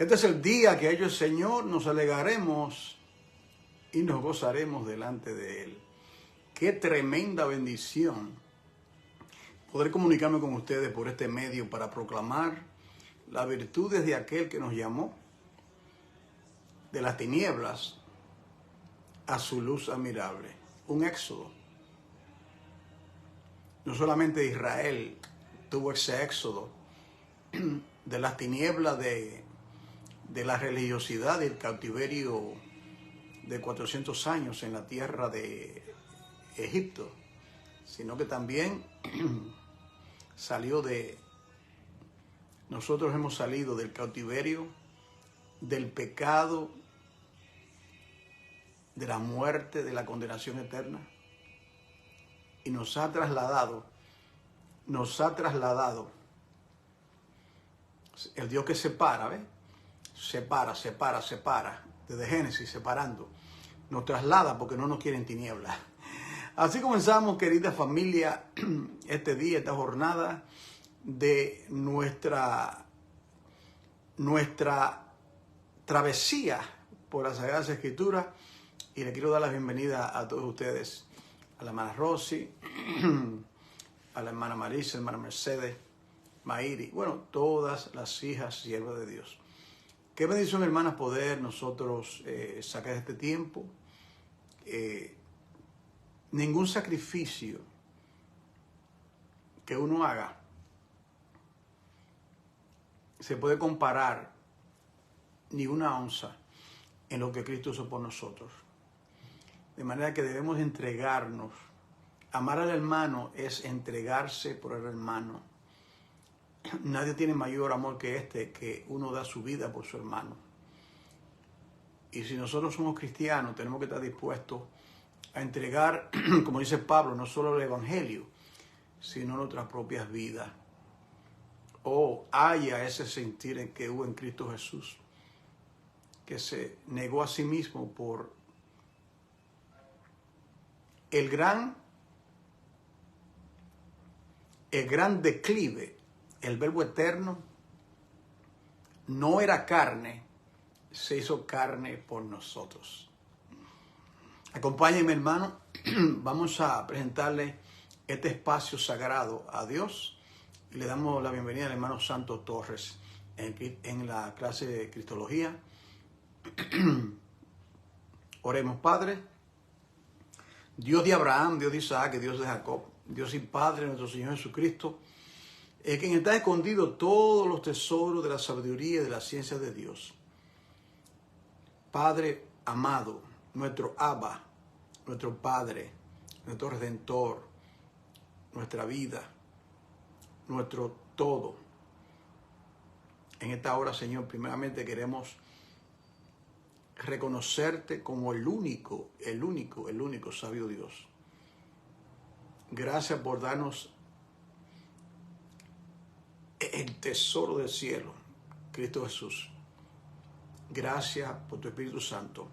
Este es el día que ha hecho el Señor, nos alegraremos y nos gozaremos delante de Él. Qué tremenda bendición poder comunicarme con ustedes por este medio para proclamar las virtudes de aquel que nos llamó de las tinieblas a su luz admirable. Un éxodo. No solamente Israel tuvo ese éxodo de las tinieblas de la religiosidad y el cautiverio de 400 años en la tierra de Egipto, sino que también nosotros hemos salido del cautiverio, del pecado, de la muerte, de la condenación eterna, y nos ha trasladado el Dios que separa, ¿ves? Separa, desde Génesis separando, nos traslada porque no nos quiere en tinieblas. Así comenzamos, querida familia, este día, esta jornada de nuestra travesía por las Sagradas Escrituras, y le quiero dar la bienvenida a todos ustedes, a la hermana Rosy, a la hermana Marisa, hermana Mercedes, Mairi, bueno, todas las hijas siervas de Dios. Qué bendición, hermanas, poder nosotros sacar este tiempo. Ningún sacrificio que uno haga se puede comparar ni una onza en lo que Cristo hizo por nosotros. De manera que debemos entregarnos. Amar al hermano es entregarse por el hermano. Nadie tiene mayor amor que este, que uno da su vida por su hermano. Y si nosotros somos cristianos, tenemos que estar dispuestos a entregar, como dice Pablo, no solo el evangelio, sino nuestras propias vidas. Haya ese sentir en que hubo en Cristo Jesús, que se negó a sí mismo por el gran declive. El Verbo eterno no era carne, se hizo carne por nosotros. Acompáñenme, hermano, vamos a presentarle este espacio sagrado a Dios y le damos la bienvenida al hermano Santos Torres en la clase de Cristología. Oremos. Padre, Dios de Abraham, Dios de Isaac, Dios de Jacob, Dios y Padre, nuestro Señor Jesucristo, en quien está escondido todos los tesoros de la sabiduría y de la ciencia de Dios. Padre amado, nuestro Abba, nuestro Padre, nuestro Redentor, nuestra vida, nuestro todo. En esta hora, Señor, primeramente queremos reconocerte como el único sabio Dios. Gracias por darnos el tesoro del cielo, Cristo Jesús. Gracias por tu Espíritu Santo.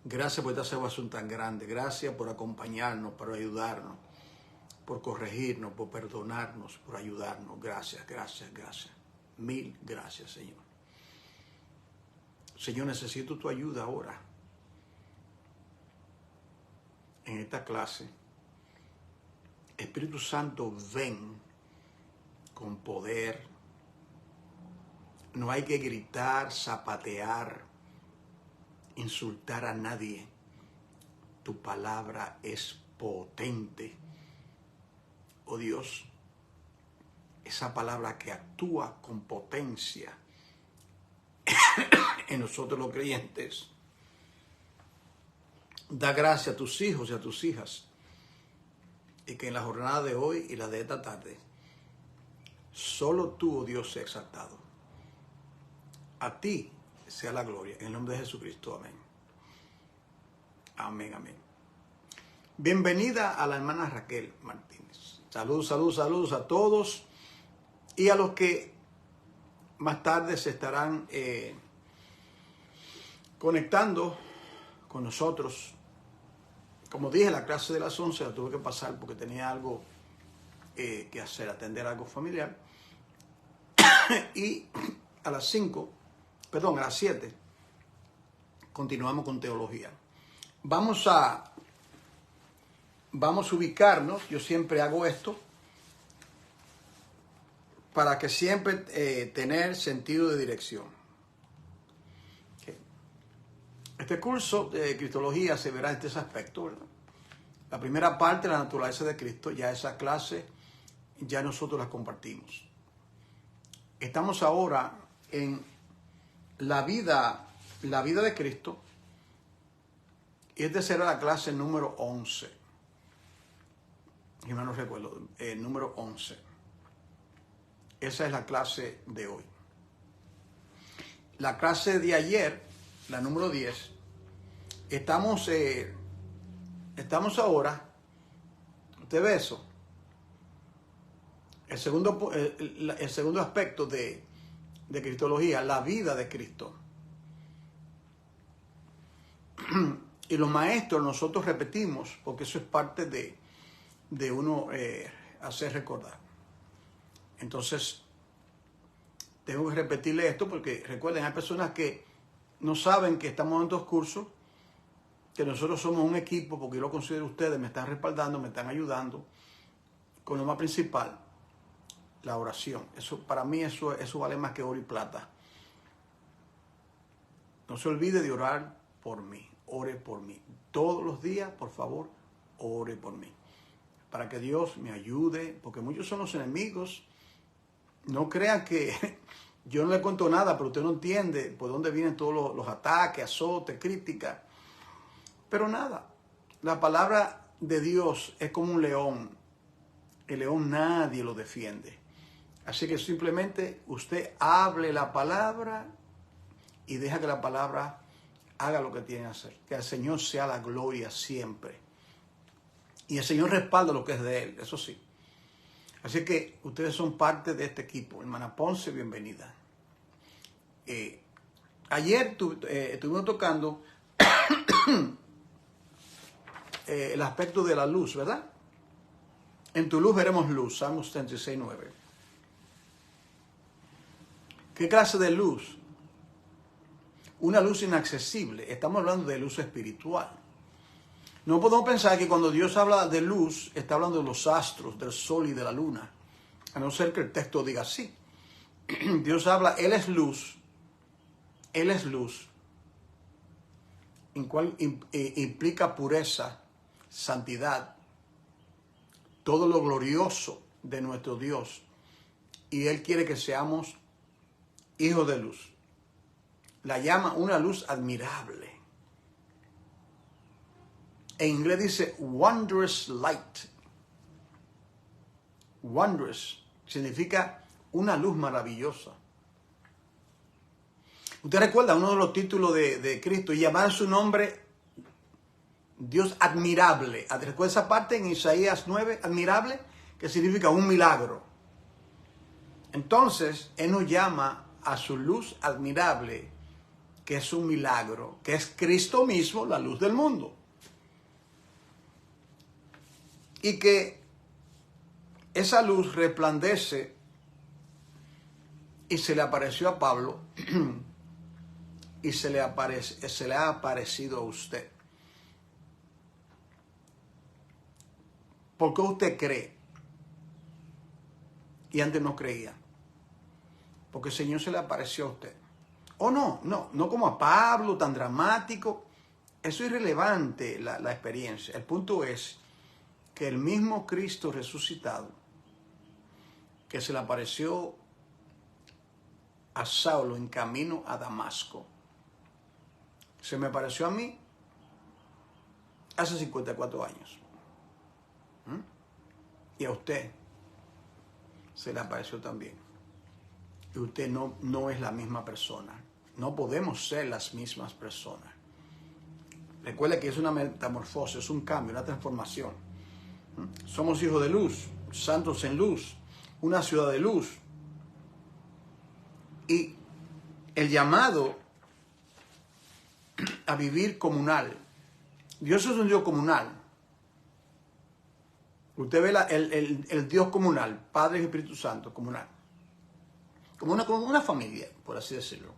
Gracias por esta salvación tan grande. Gracias por acompañarnos, por ayudarnos, por corregirnos, por perdonarnos, por ayudarnos. Gracias. Mil gracias, Señor. Señor, necesito tu ayuda ahora en esta clase. Espíritu Santo, ven con poder. No hay que gritar, zapatear, insultar a nadie. Tu palabra es potente. Oh Dios, esa palabra que actúa con potencia en nosotros los creyentes. Da gracia a tus hijos y a tus hijas, y que en la jornada de hoy y la de esta tarde, solo tú, oh Dios, sea exaltado. A ti sea la gloria, en el nombre de Jesucristo. Amén. Amén. Bienvenida a la hermana Raquel Martínez. Saludos a todos y a los que más tarde se estarán conectando con nosotros. Como dije, la clase de las 11 la tuve que pasar porque tenía algo que hacer, atender algo familiar. Y a las 5, perdón, a las 7, continuamos con teología. Vamos a ubicarnos, yo siempre hago esto, para que siempre tener sentido de dirección. Okay. Este curso de Cristología se verá en este aspecto, ¿verdad? La primera parte, la naturaleza de Cristo, ya esa clase, ya nosotros la compartimos. Estamos ahora en la vida de Cristo, y esta será la clase número 11. Si mal no recuerdo, número 11. Esa es la clase de hoy. La clase de ayer, la número 10, estamos ahora, usted ve eso, el segundo aspecto de Cristología, la vida de Cristo. Y los maestros nosotros repetimos, porque eso es parte de uno hacer recordar. Entonces, tengo que repetirle esto porque recuerden, hay personas que no saben que estamos en estos cursos, que nosotros somos un equipo, porque yo lo considero ustedes, me están respaldando, me están ayudando con lo más principal, la oración. Eso, para mí eso vale más que oro y plata. No se olvide de orar por mí, ore por mí. Todos los días, por favor, ore por mí. Para que Dios me ayude, porque muchos son los enemigos. No crean que yo no le cuento nada, pero usted no entiende por dónde vienen todos los ataques, azotes, críticas. Pero nada, la palabra de Dios es como un león. El león nadie lo defiende. Así que simplemente usted hable la palabra y deja que la palabra haga lo que tiene que hacer. Que al Señor sea la gloria siempre. Y el Señor respalda lo que es de Él, eso sí. Así que ustedes son parte de este equipo. Hermana Ponce, bienvenida. Ayer estuvimos tocando el aspecto de la luz, ¿verdad? En tu luz veremos luz, Salmos 36:9. ¿Qué clase de luz? Una luz inaccesible. Estamos hablando de luz espiritual. No podemos pensar que cuando Dios habla de luz, está hablando de los astros, del sol y de la luna. A no ser que el texto diga así. Dios habla, Él es luz. Él es luz. En cual implica pureza, santidad, todo lo glorioso de nuestro Dios. Y Él quiere que seamos hijos de luz. La llama una luz admirable. En inglés dice wondrous light. Wondrous significa una luz maravillosa. Usted recuerda uno de los títulos de Cristo, y llamar su nombre Dios admirable. ¿Recuerda esa parte en Isaías 9? Admirable, que significa un milagro. Entonces, Él nos llama a su luz admirable, que es un milagro, que es Cristo mismo, la luz del mundo. Y que esa luz resplandece y se le apareció a Pablo y se le ha aparecido a usted. ¿Por qué usted cree? Y antes no creía. Porque el Señor se le apareció a usted. O no como a Pablo, tan dramático. Eso es irrelevante, la experiencia. El punto es que el mismo Cristo resucitado, que se le apareció a Saulo en camino a Damasco, se me apareció a mí hace 54 años. Y a usted se le apareció también. Y usted no es la misma persona. No podemos ser las mismas personas. Recuerde que es una metamorfosis, es un cambio, una transformación. Somos hijos de luz, santos en luz, una ciudad de luz. Y el llamado a vivir comunal. Dios es un Dios comunal. Usted ve el Dios comunal, Padre y Espíritu Santo, comunal. como una familia, por así decirlo.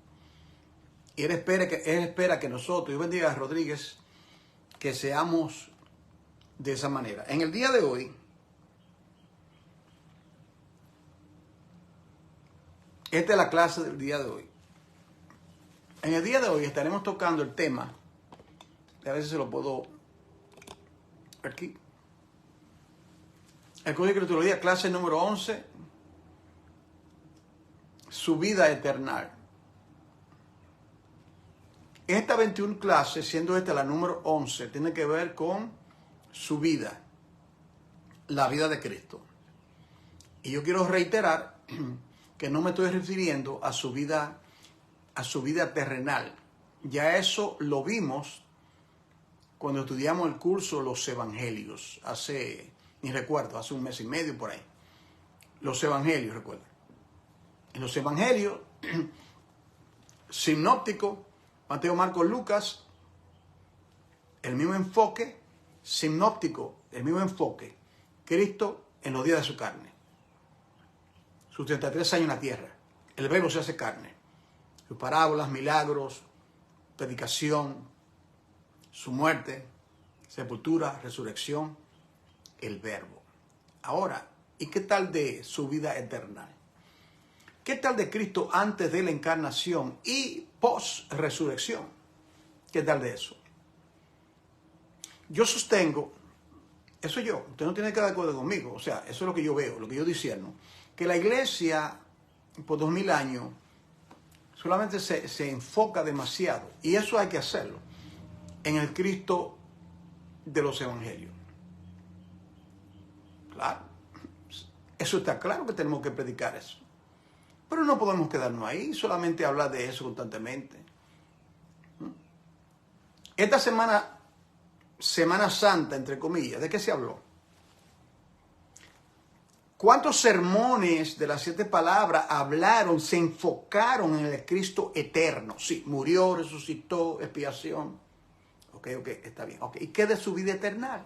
Y Él espera que nosotros, Dios bendiga a Rodríguez, que seamos de esa manera. En el día de hoy, esta es la clase del día de hoy. En el día de hoy estaremos tocando el tema, a veces se lo puedo aquí. El Código de Cristología, clase número 11, su vida eterna. Esta 21 clase, siendo esta la número 11, tiene que ver con su vida, la vida de Cristo. Y yo quiero reiterar que no me estoy refiriendo a su vida terrenal. Ya eso lo vimos cuando estudiamos el curso Los Evangelios, hace un mes y medio por ahí. Los Evangelios, recuerda. En los Evangelios, sinóptico, Mateo, Marcos, Lucas, el mismo enfoque, sinóptico, el mismo enfoque, Cristo en los días de su carne. Sus 33 años en la tierra. El verbo se hace carne. Sus parábolas, milagros, predicación, su muerte, sepultura, resurrección, el verbo. Ahora, ¿y qué tal de su vida eterna? ¿Qué tal de Cristo antes de la encarnación y post-resurrección? ¿Qué tal de eso? Yo sostengo, eso yo, usted no tiene que estar de acuerdo conmigo, o sea, eso es lo que yo veo, lo que yo discierno, que la iglesia por 2000 años solamente se enfoca demasiado, y eso hay que hacerlo, en el Cristo de los Evangelios. Claro, eso está claro que tenemos que predicar eso. Pero no podemos quedarnos ahí, solamente hablar de eso constantemente. Esta semana, Semana Santa, entre comillas, ¿de qué se habló? ¿Cuántos sermones de las 7 palabras hablaron, se enfocaron en el Cristo eterno? Sí, murió, resucitó, expiación. Ok, está bien. Okay. ¿Y qué de su vida eterna?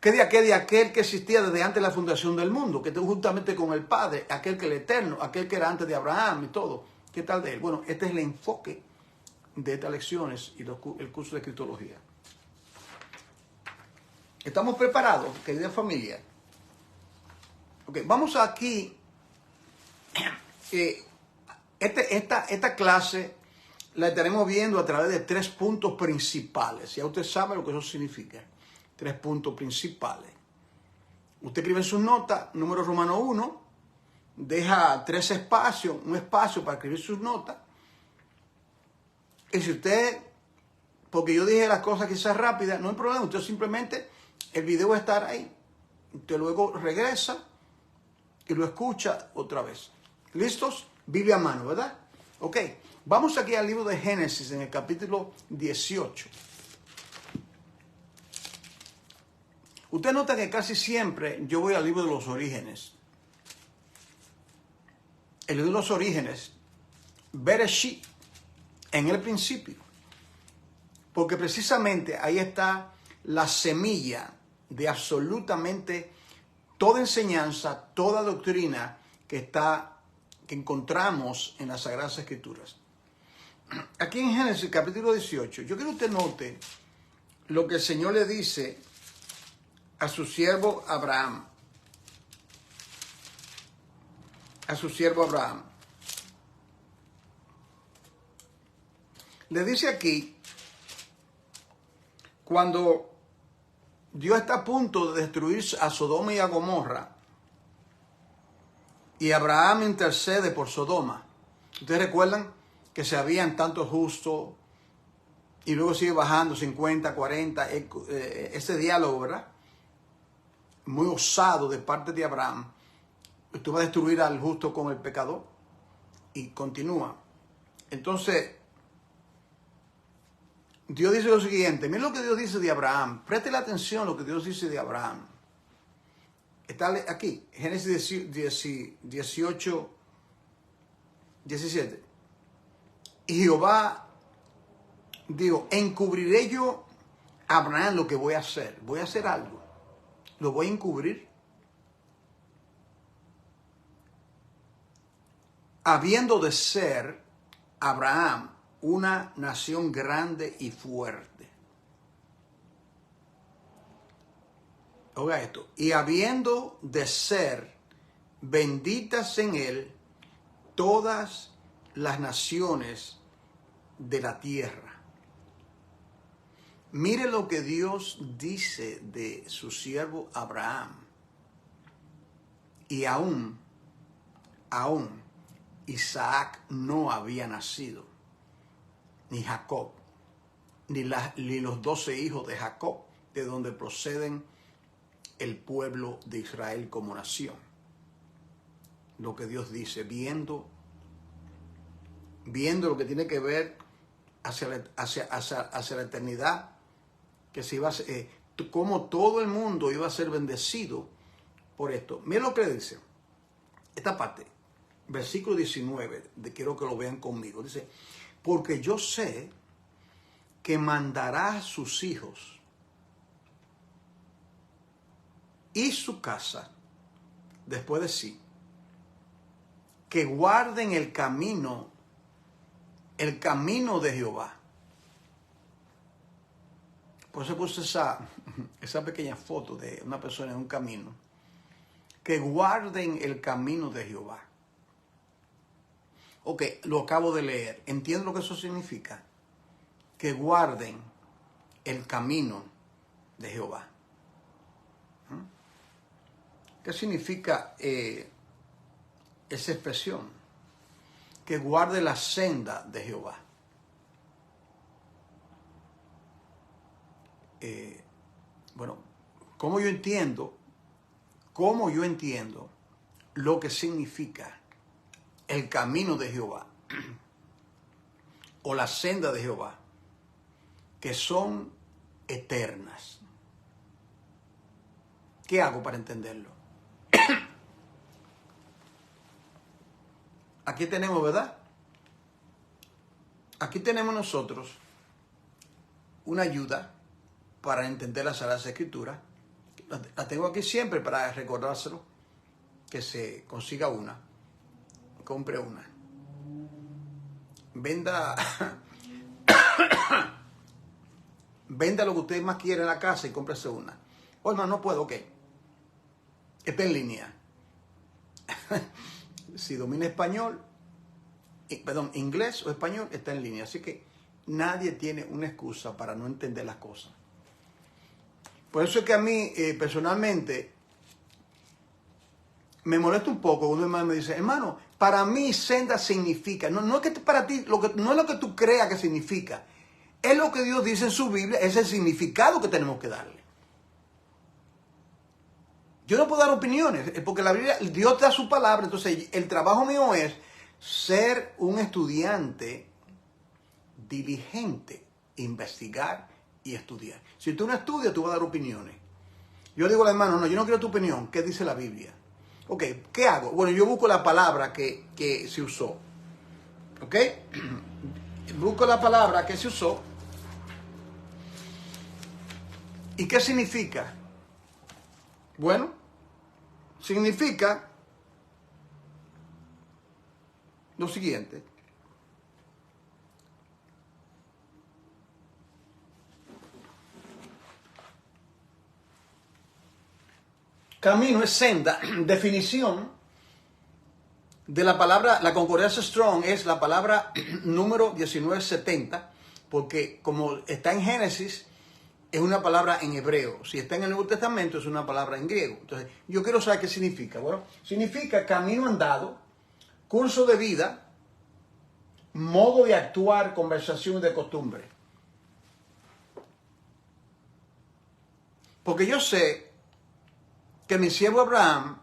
¿Qué de aquel que existía desde antes de la fundación del mundo? Que estuvo juntamente con el Padre, aquel que es el eterno, aquel que era antes de Abraham y todo. ¿Qué tal de él? Bueno, este es el enfoque de estas lecciones y el curso de Cristología. ¿Estamos preparados, querida familia? Ok, vamos aquí. Esta clase la estaremos viendo a través de 3 puntos principales. Ya usted sabe lo que eso significa. 3 puntos principales. Usted escribe en sus notas, número romano 1, deja 3 espacios, un espacio para escribir sus notas. Y si usted, porque yo dije las cosas quizás rápidas, no hay problema, usted simplemente, el video va a estar ahí. Usted luego regresa y lo escucha otra vez. ¿Listos? Biblia a mano, ¿verdad? Ok, vamos aquí al libro de Génesis en el capítulo 18. Usted nota que casi siempre yo voy al libro de los orígenes. El libro de los orígenes, Bereshit, en el principio. Porque precisamente ahí está la semilla de absolutamente toda enseñanza, toda doctrina que encontramos en las Sagradas Escrituras. Aquí en Génesis capítulo 18, yo quiero que usted note lo que el Señor le dice a su siervo Abraham. A su siervo Abraham. Le dice aquí, cuando Dios está a punto de destruir a Sodoma y a Gomorra, y Abraham intercede por Sodoma. Ustedes recuerdan que se habían tantos justos, y luego sigue bajando 50, 40, ese diálogo, ¿verdad? Muy osado de parte de Abraham. Usted va a destruir al justo con el pecador. Y continúa. Entonces, Dios dice lo siguiente. Miren lo que Dios dice de Abraham. Preste la atención a lo que Dios dice de Abraham. Está aquí, Génesis 18, 17. Y Jehová dijo, encubriré yo a Abraham lo que voy a hacer. Voy a hacer algo. Lo voy a encubrir. habiendo de ser Abraham una nación grande y fuerte. Oiga esto, y habiendo de ser benditas en él todas las naciones de la tierra. Mire lo que Dios dice de su siervo Abraham. Y aún Isaac no había nacido, ni Jacob, ni los 12 hijos de Jacob, de donde proceden el pueblo de Israel como nación. Lo que Dios dice, viendo lo que tiene que ver hacia la eternidad, que se iba a como todo el mundo iba a ser bendecido por esto. Miren lo que dice esta parte, versículo 19, quiero que lo vean conmigo. Dice, porque yo sé que mandará a sus hijos y su casa después de sí, que guarden el camino de Jehová. Por eso puse esa pequeña foto de una persona en un camino. Que guarden el camino de Jehová. Ok, lo acabo de leer. ¿Entienden lo que eso significa? Que guarden el camino de Jehová. ¿Qué significa esa expresión? Que guarde la senda de Jehová. Bueno, ¿cómo yo entiendo lo que significa el camino de Jehová o la senda de Jehová? Que son eternas. ¿Qué hago para entenderlo? Aquí tenemos, ¿verdad? Aquí tenemos nosotros una ayuda para entender las Sagradas Escrituras. La tengo aquí siempre para recordárselo, que se consiga una, compre una. Venda lo que usted más quiere en la casa y cómprese una. Oh, hermano, no puedo, ok. Está en línea. Si domina inglés o español, está en línea. Así que nadie tiene una excusa para no entender las cosas. Por eso es que a mí, personalmente, me molesta un poco cuando un hermano me dice, hermano, para mí senda significa, no es que para ti, no es lo que tú creas que significa, es lo que Dios dice en su Biblia, es el significado que tenemos que darle. Yo no puedo dar opiniones, porque la Biblia, Dios da su palabra, entonces el trabajo mío es ser un estudiante diligente, investigar y estudiar. Si tú no estudias, tú vas a dar opiniones. Yo digo al hermano, no, yo no quiero tu opinión, ¿qué dice la Biblia? Ok, ¿qué hago? Bueno, yo busco la palabra que se usó. ¿Ok? Busco la palabra que se usó. ¿Y qué significa? Bueno, significa lo siguiente. Camino es senda. Definición de la palabra, la concordancia Strong es la palabra número 1970, porque como está en Génesis, es una palabra en hebreo. Si está en el Nuevo Testamento, es una palabra en griego. Entonces, yo quiero saber qué significa. Bueno, significa camino andado, curso de vida, modo de actuar, conversación y de costumbre. Porque yo sé que mi siervo Abraham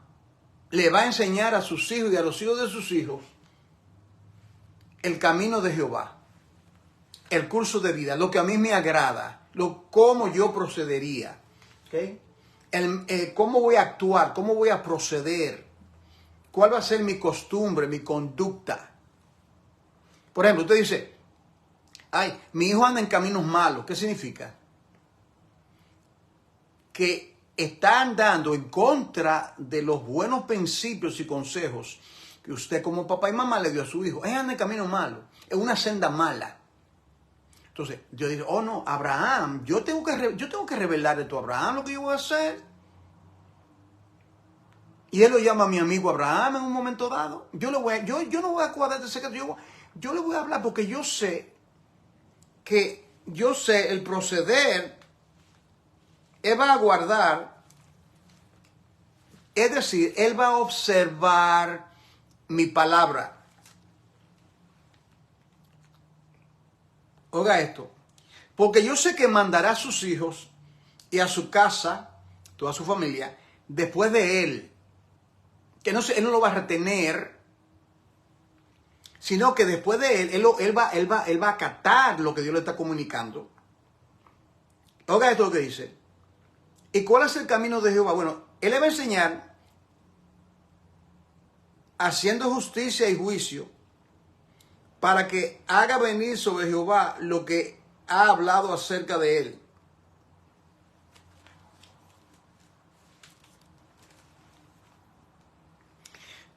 le va a enseñar a sus hijos y a los hijos de sus hijos el camino de Jehová, el curso de vida, lo que a mí me agrada, cómo yo procedería, ¿okay? Cómo voy a actuar, cómo voy a proceder, cuál va a ser mi costumbre, mi conducta. Por ejemplo, usted dice, ay, mi hijo anda en caminos malos. ¿Qué significa? Que está andando en contra de los buenos principios y consejos que usted como papá y mamá le dio a su hijo. Es en el camino malo, es una senda mala. Entonces, yo digo, oh no, Abraham, yo tengo que revelarle a Abraham lo que yo voy a hacer. Y él lo llama a mi amigo Abraham en un momento dado. Yo no voy a cuadrar este secreto, yo le voy a hablar porque yo sé el proceder, él va a guardar, es decir, él va a observar mi palabra. Oiga esto, porque yo sé que mandará a sus hijos y a su casa, toda su familia, después de él. Que él no lo va a retener, sino que después de él va a acatar lo que Dios le está comunicando. Oiga esto lo que dice. ¿Y cuál es el camino de Jehová? Bueno, él le va a enseñar haciendo justicia y juicio para que haga venir sobre Jehová lo que ha hablado acerca de él.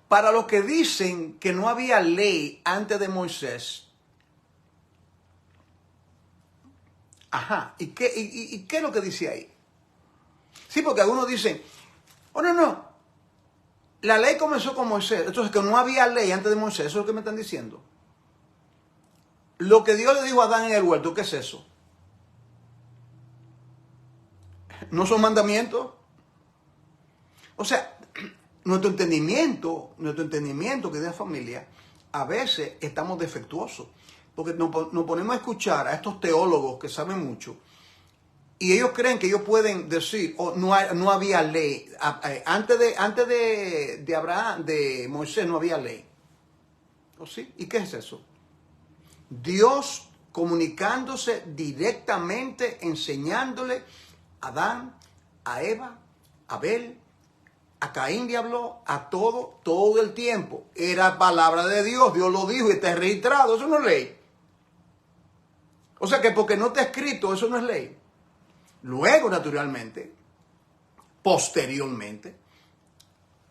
Para los que dicen que no había ley antes de Moisés. Ajá, ¿y qué es lo que dice ahí? Sí, porque algunos dicen, oh no, la ley comenzó con Moisés, entonces que no había ley antes de Moisés, eso es lo que me están diciendo. Lo que Dios le dijo a Adán en el huerto, ¿qué es eso? ¿No son mandamientos? O sea, nuestro entendimiento, querida familia, a veces estamos defectuosos, porque nos ponemos a escuchar a estos teólogos que saben mucho, y ellos creen que ellos pueden decir, oh, no había ley. Antes de Abraham, de Moisés, no había ley. ¿O sí? ¿Y qué es eso? Dios comunicándose directamente, enseñándole a Adán, a Eva, a Abel, a Caín le habló, a todo el tiempo. Era palabra de Dios, Dios lo dijo y está registrado, eso no es ley. O sea que porque no está escrito, eso no es ley. Luego, naturalmente, posteriormente,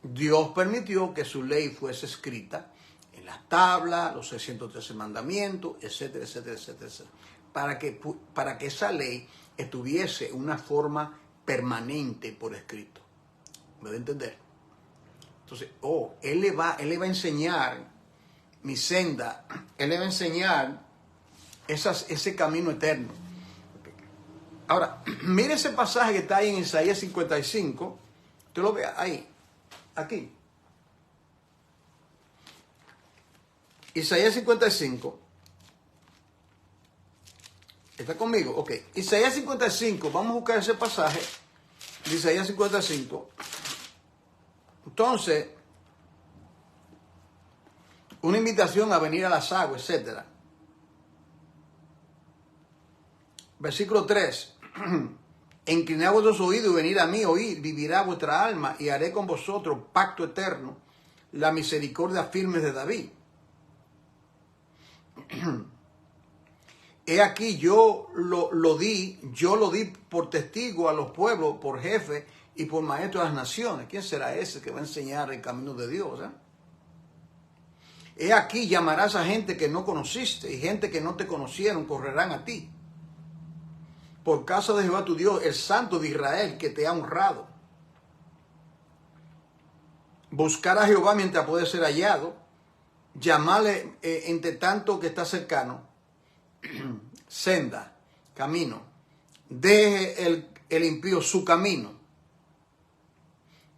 Dios permitió que su ley fuese escrita en las tablas, los 613 mandamientos, etcétera, etcétera, etcétera, etcétera, para que esa ley estuviese una forma permanente por escrito. ¿Me va a entender? Entonces, Él le va a enseñar mi senda, Él le va a enseñar ese camino eterno. Ahora, mire ese pasaje que está ahí en Isaías 55. Usted lo ve ahí, aquí. Isaías 55. ¿Está conmigo? Ok. Isaías 55. Vamos a buscar ese pasaje de Isaías 55. Entonces, una invitación a venir a las aguas, etc. Versículo 3. Inclinad vuestros oídos y venid a mí, oíd, vivirá vuestra alma y haré con vosotros pacto eterno, la misericordia firme de David. He aquí yo lo di por testigo a los pueblos, por jefe y por maestro de las naciones. ¿Quién será ese que va a enseñar el camino de Dios? He aquí llamarás a gente que no conociste y gente que no te conocieron correrán a ti. Por causa de Jehová tu Dios, el Santo de Israel, que te ha honrado. Buscar a Jehová mientras puede ser hallado. Llamarle entre tanto que está cercano. Senda, camino. Deje el impío su camino.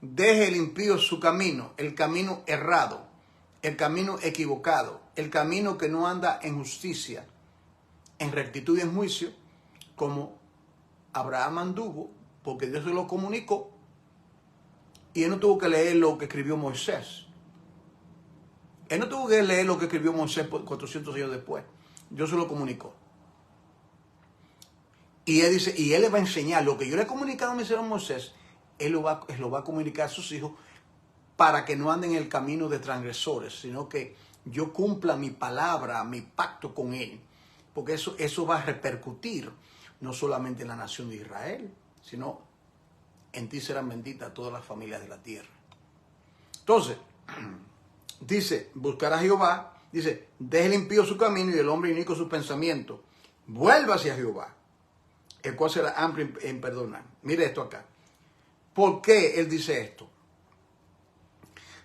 Deje el impío su camino, el camino errado, el camino equivocado, el camino que no anda en justicia, en rectitud y en juicio, como Abraham anduvo, porque Dios se lo comunicó, y él no tuvo que leer lo que escribió Moisés. Él no tuvo que leer lo que escribió Moisés 400 años después. Dios se lo comunicó. Y él dice, y él le va a enseñar lo que yo le he comunicado a mi Señor Moisés, él lo va a comunicar a sus hijos para que no anden en el camino de transgresores, sino que yo cumpla mi palabra, mi pacto con él. Porque eso va a repercutir no solamente en la nación de Israel, sino en ti serán benditas todas las familias de la tierra. Entonces, dice, buscar a Jehová, dice, deje el impío su camino y el hombre inicuo su pensamiento. Vuelva hacia Jehová, el cual será amplio en perdonar. Mire esto acá. ¿Por qué él dice esto?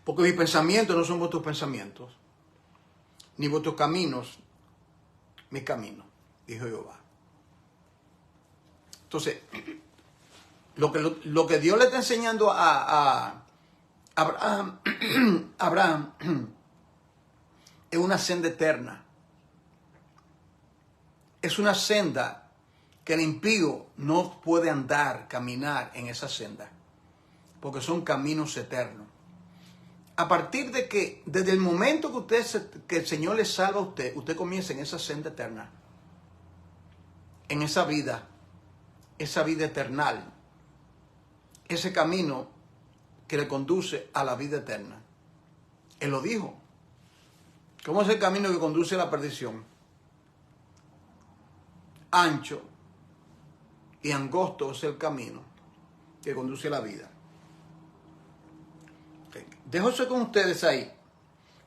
Porque mis pensamientos no son vuestros pensamientos, ni vuestros caminos, mis caminos, dijo Jehová. Entonces, lo que Dios le está enseñando a Abraham es una senda eterna. Es una senda que el impío no puede andar, caminar en esa senda, porque son caminos eternos. A partir de que, desde el momento que el Señor le salva a usted, usted comienza en esa senda eterna, en esa vida eternal, ese camino que le conduce a la vida eterna. Él lo dijo. ¿Cómo es el camino que conduce a la perdición? Ancho y angosto es el camino que conduce a la vida. Okay. Dejo eso con ustedes ahí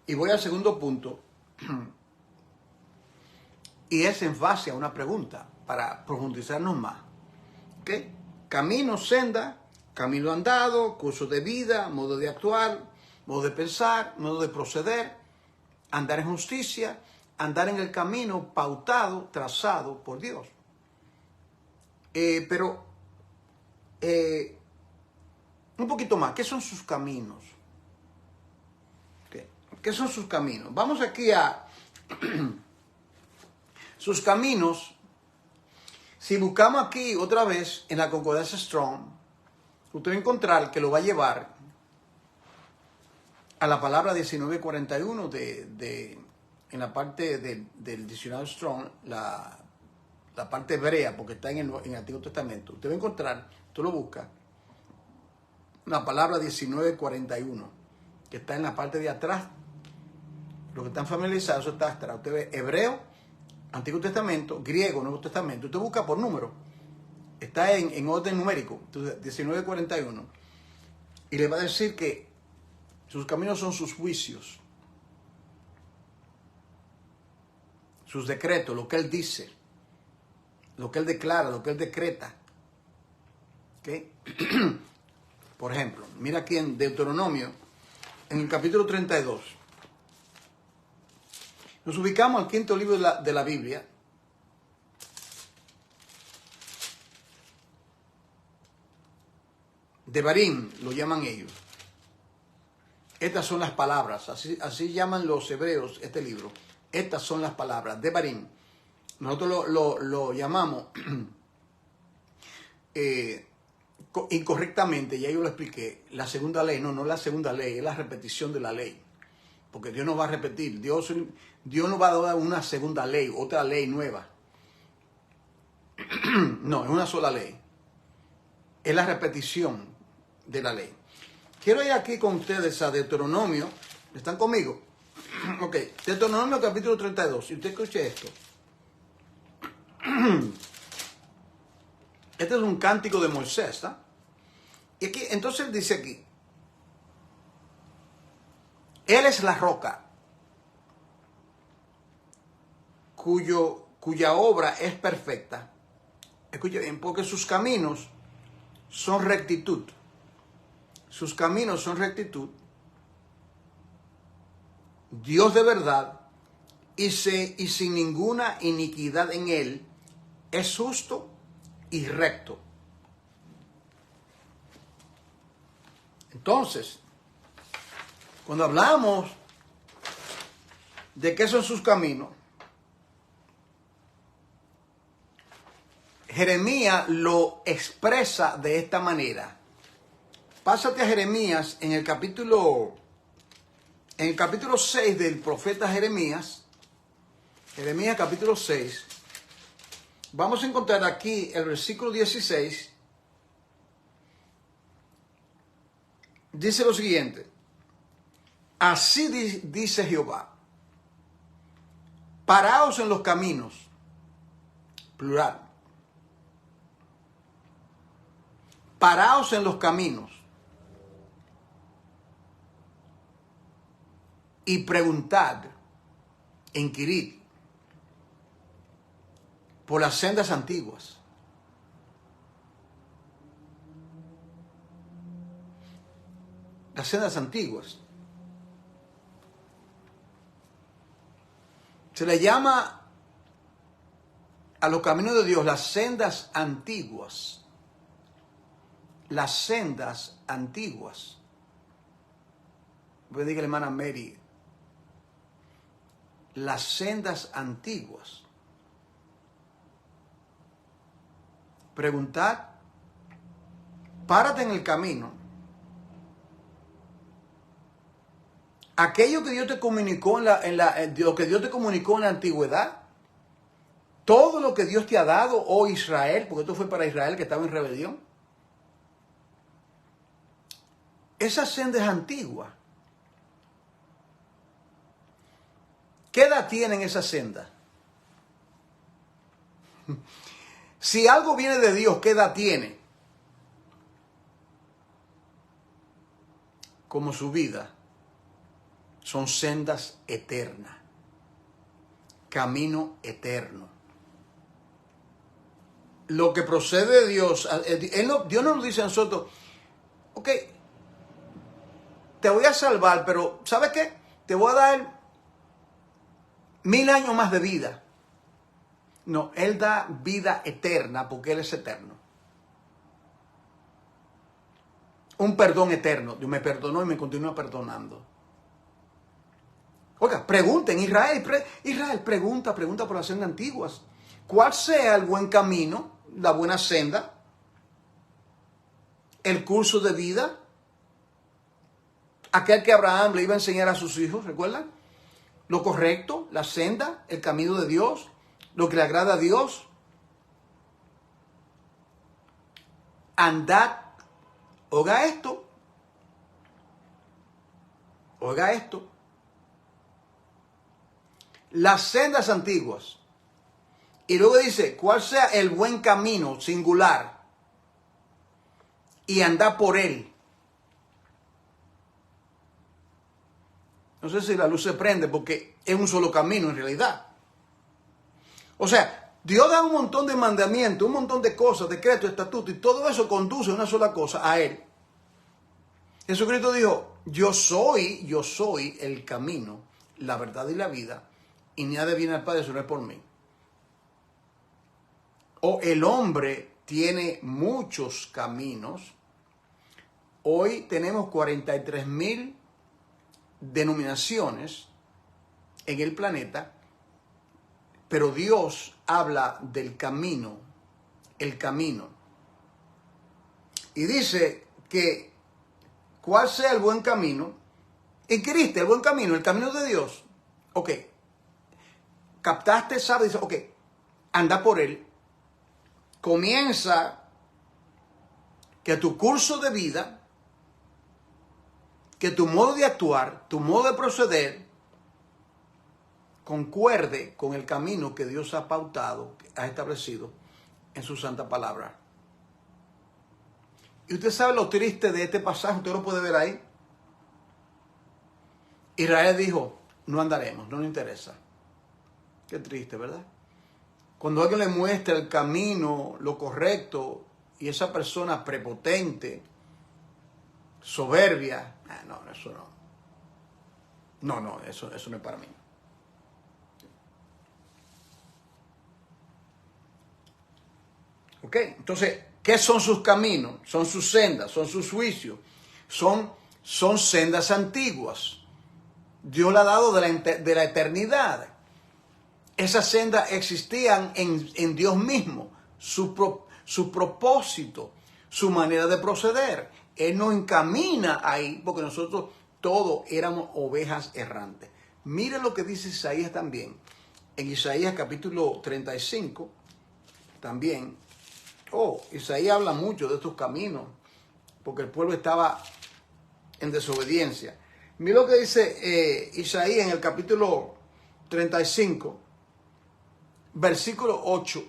y voy al segundo punto, y es en base a una pregunta para profundizarnos más. ¿Okay? Camino, senda, camino andado, curso de vida, modo de actuar, modo de pensar, modo de proceder, andar en justicia, andar en el camino pautado, trazado por Dios. Pero un poquito más, ¿qué son sus caminos? ¿Qué son sus caminos? Vamos aquí a sus caminos. Si buscamos aquí otra vez en la concordancia Strong, usted va a encontrar que lo va a llevar a la palabra 1941 en la parte del diccionario Strong, la parte hebrea, porque está en el Antiguo Testamento. Usted va a encontrar, tú lo buscas, la palabra 1941, que está en la parte de atrás. Los que están familiarizados, eso está atrás. Usted ve hebreo, Antiguo Testamento, griego, Nuevo Testamento. Usted busca por número. Está en orden numérico, entonces 1941. Y le va a decir que sus caminos son sus juicios, sus decretos, lo que él dice, lo que él declara, lo que él decreta. ¿Okay? Por ejemplo, mira aquí en Deuteronomio, en el capítulo 32. Nos ubicamos al quinto libro de la Biblia. Devarim, lo llaman ellos. Estas son las palabras, así llaman los hebreos este libro. Estas son las palabras, Devarim. Nosotros lo llamamos incorrectamente, ya yo lo expliqué, la segunda ley. No es la segunda ley, es la repetición de la ley. Porque Dios no va a repetir, Dios no va a dar una segunda ley, otra ley nueva. No, es una sola ley. Es la repetición de la ley. Quiero ir aquí con ustedes a Deuteronomio. ¿Están conmigo? Ok, Deuteronomio capítulo 32. Si usted escucha esto. Este es un cántico de Moisés, ¿ah? Y aquí, entonces dice aquí. Él es la roca, cuya obra es perfecta. Escuche bien, porque sus caminos son rectitud. Sus caminos son rectitud. Dios de verdad, y sin ninguna iniquidad en él, es justo y recto. Entonces, cuando hablamos de qué son sus caminos, Jeremías lo expresa de esta manera. Pásate a Jeremías en el capítulo 6 del profeta Jeremías. Jeremías capítulo 6. Vamos a encontrar aquí el versículo 16. Dice lo siguiente. Así dice Jehová. Paraos en los caminos. Plural. Paraos en los caminos. y preguntad, inquirid por las sendas antiguas. Las sendas antiguas. Se le llama a los caminos de Dios las sendas antiguas. Las sendas antiguas. Voy a decir a la hermana Mary. Las sendas antiguas. Preguntad, párate en el camino. Aquello que Dios te comunicó lo que Dios te comunicó en la antigüedad, todo lo que Dios te ha dado, oh Israel, porque esto fue para Israel que estaba en rebelión. Esa senda es antigua. ¿Qué edad tienen esa senda? Si algo viene de Dios, ¿qué edad tiene? Como su vida. Son sendas eternas. Camino eterno. Lo que procede de Dios, Dios no nos dice a nosotros, ok, te voy a salvar, pero ¿sabes qué? Te voy a dar 1000 años más de vida. No, Él da vida eterna porque Él es eterno. Un perdón eterno. Dios me perdonó y me continúa perdonando. Oiga, pregunten, Israel pregunta por las sendas antiguas. ¿Cuál sea el buen camino, la buena senda, el curso de vida? Aquel que Abraham le iba a enseñar a sus hijos, ¿recuerdan? Lo correcto, la senda, el camino de Dios, lo que le agrada a Dios. Andad, oiga esto, las sendas antiguas. Y luego dice, ¿cuál sea el buen camino singular? Y andad por él. No sé si la luz se prende porque es un solo camino en realidad. O sea, Dios da un montón de mandamientos, un montón de cosas, decretos, estatutos, y todo eso conduce a una sola cosa, a Él. Jesucristo dijo, yo soy el camino, la verdad y la vida, y nadie viene al Padre si no es por mí. O el hombre tiene muchos caminos. Hoy tenemos 43,000 denominaciones en el planeta, pero Dios habla del camino, el camino. Y dice que cuál sea el buen camino. ¿Inquiriste el buen camino, el camino de Dios? Ok. Captaste, sabes, dice, ok, anda por él. Comienza que tu curso de vida, que tu modo de actuar, tu modo de proceder, concuerde con el camino que Dios ha pautado, ha establecido en su santa palabra. Y usted sabe lo triste de este pasaje, usted lo puede ver ahí. Israel dijo, no andaremos, no nos interesa. Qué triste, ¿verdad? Cuando alguien le muestra el camino, lo correcto, y esa persona prepotente, soberbia, no, eso no. No, eso no es para mí. Ok, entonces, ¿qué son sus caminos? Son sus sendas, son sus juicios, son sendas antiguas. Dios le ha dado de la eternidad. Esas sendas existían en Dios mismo, su propósito, su manera de proceder. Él nos encamina ahí porque nosotros todos éramos ovejas errantes. Mire lo que dice Isaías también. En Isaías capítulo 35, también. Isaías habla mucho de estos caminos porque el pueblo estaba en desobediencia. Mira lo que dice Isaías en el capítulo 35, versículo 8.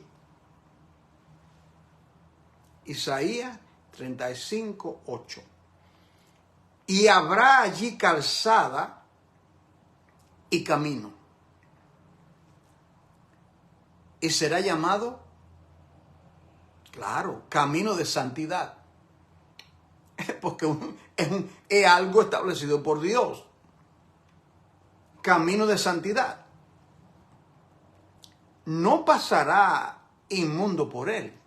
Isaías 35, 8. Y habrá allí calzada y camino. Y será llamado, claro, camino de santidad. Porque es algo establecido por Dios. Camino de santidad. No pasará inmundo por él.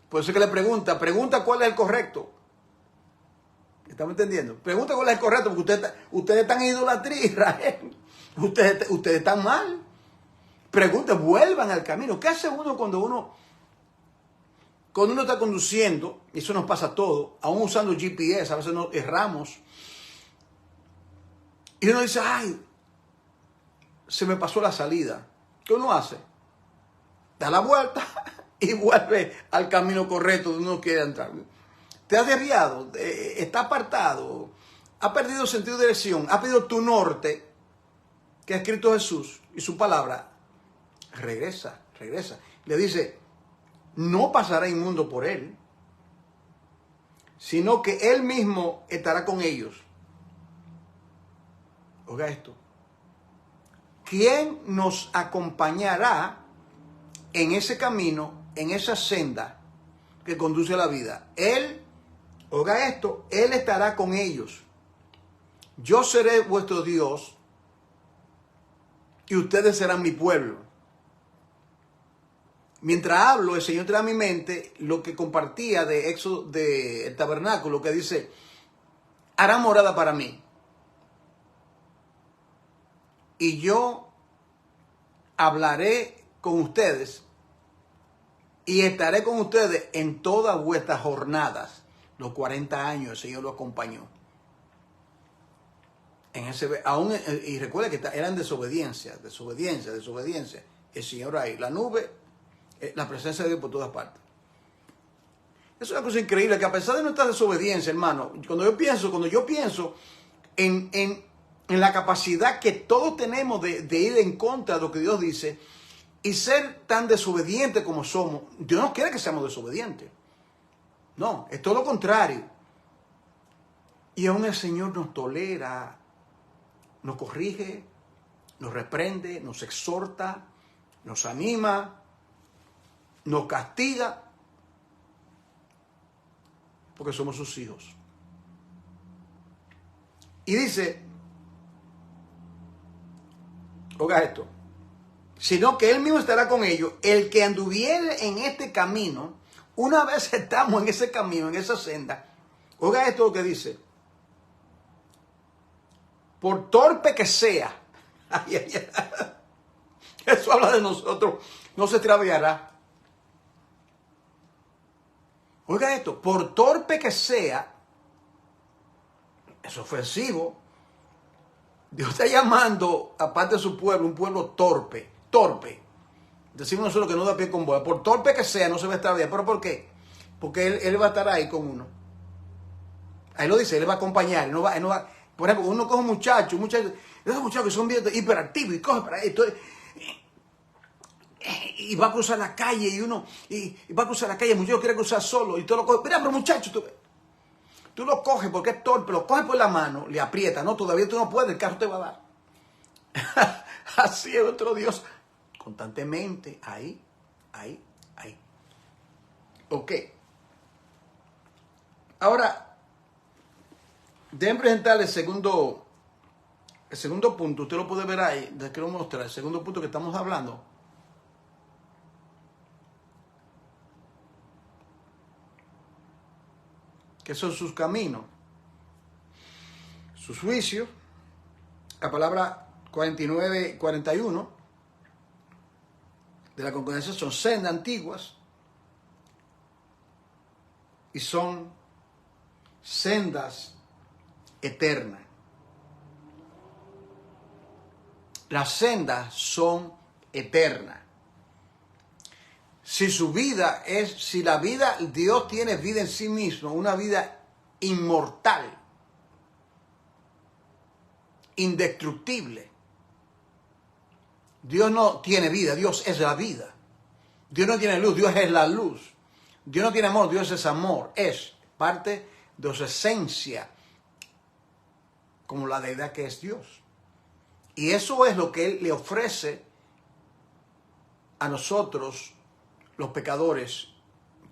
Por eso es que le pregunta cuál es el correcto. ¿Estamos entendiendo? Pregunta cuál es el correcto, porque ustedes están en idolatría, Israel. Ustedes están mal. Pregunta, vuelvan al camino. ¿Qué hace uno cuando uno está conduciendo? Y eso nos pasa a todos, aún usando GPS, a veces nos erramos. Y uno dice, ay, se me pasó la salida. ¿Qué uno hace? Da la vuelta y vuelve al camino correcto donde uno quiere entrar. Te has desviado, está apartado, ha perdido sentido de dirección, ha perdido tu norte, que ha escrito Jesús y su palabra. Regresa. Le dice, no pasará inmundo por él, sino que él mismo estará con ellos. Oiga esto. ¿Quién nos acompañará en ese camino, en esa senda que conduce a la vida? Él, oiga esto, él estará con ellos. Yo seré vuestro Dios y ustedes serán mi pueblo. Mientras hablo, el Señor trae a mi mente lo que compartía de Éxodo, del tabernáculo, que dice, hará morada para mí. Y yo hablaré con ustedes y estaré con ustedes en todas vuestras jornadas. Los 40 años el Señor lo acompañó. Y recuerda que eran desobediencia. El Señor ahí, la nube, la presencia de Dios por todas partes. Es una cosa increíble que a pesar de nuestra desobediencia, hermano, cuando yo pienso en la capacidad que todos tenemos de ir en contra de lo que Dios dice y ser tan desobedientes como somos, Dios no quiere que seamos desobedientes. No, es todo lo contrario. Y aún el Señor nos tolera, nos corrige, nos reprende, nos exhorta, nos anima, nos castiga, porque somos sus hijos. Y dice, oiga esto, sino que él mismo estará con ellos, el que anduviere en este camino. Una vez estamos en ese camino, en esa senda, oiga esto lo que dice, por torpe que sea, eso habla de nosotros, no se extraviará. Oiga esto, por torpe que sea, es ofensivo. Dios está llamando, aparte de su pueblo, un pueblo torpe. Decimos nosotros que no da pie con bola. Por torpe que sea, no se va a extraviar. ¿Pero por qué? Porque él va a estar ahí con uno. Ahí lo dice, él va a acompañar. Él no va. Por ejemplo, uno coge un muchacho, esos muchachos que son bien hiperactivos y coge para esto. Y va a cruzar la calle y va a cruzar la calle, el muchacho quiere cruzar solo y tú lo coges. Mira, pero muchacho, tú lo coges porque es torpe, lo coges por la mano, le aprieta, no, todavía tú no puedes, el carro te va a dar. Así es nuestro Dios, constantemente, ahí. Ok. Ahora, deben presentar el segundo punto, usted lo puede ver ahí, les quiero mostrar, el segundo punto que estamos hablando. Que son sus caminos, sus juicios. La palabra 49, 41 de la concordancia son sendas antiguas y son sendas eternas. Las sendas son eternas. Si la vida, Dios tiene vida en sí mismo, una vida inmortal, indestructible. Dios no tiene vida, Dios es la vida. Dios no tiene luz, Dios es la luz. Dios no tiene amor, Dios es amor. Es parte de su esencia, como la deidad que es Dios. Y eso es lo que Él le ofrece a nosotros, los pecadores,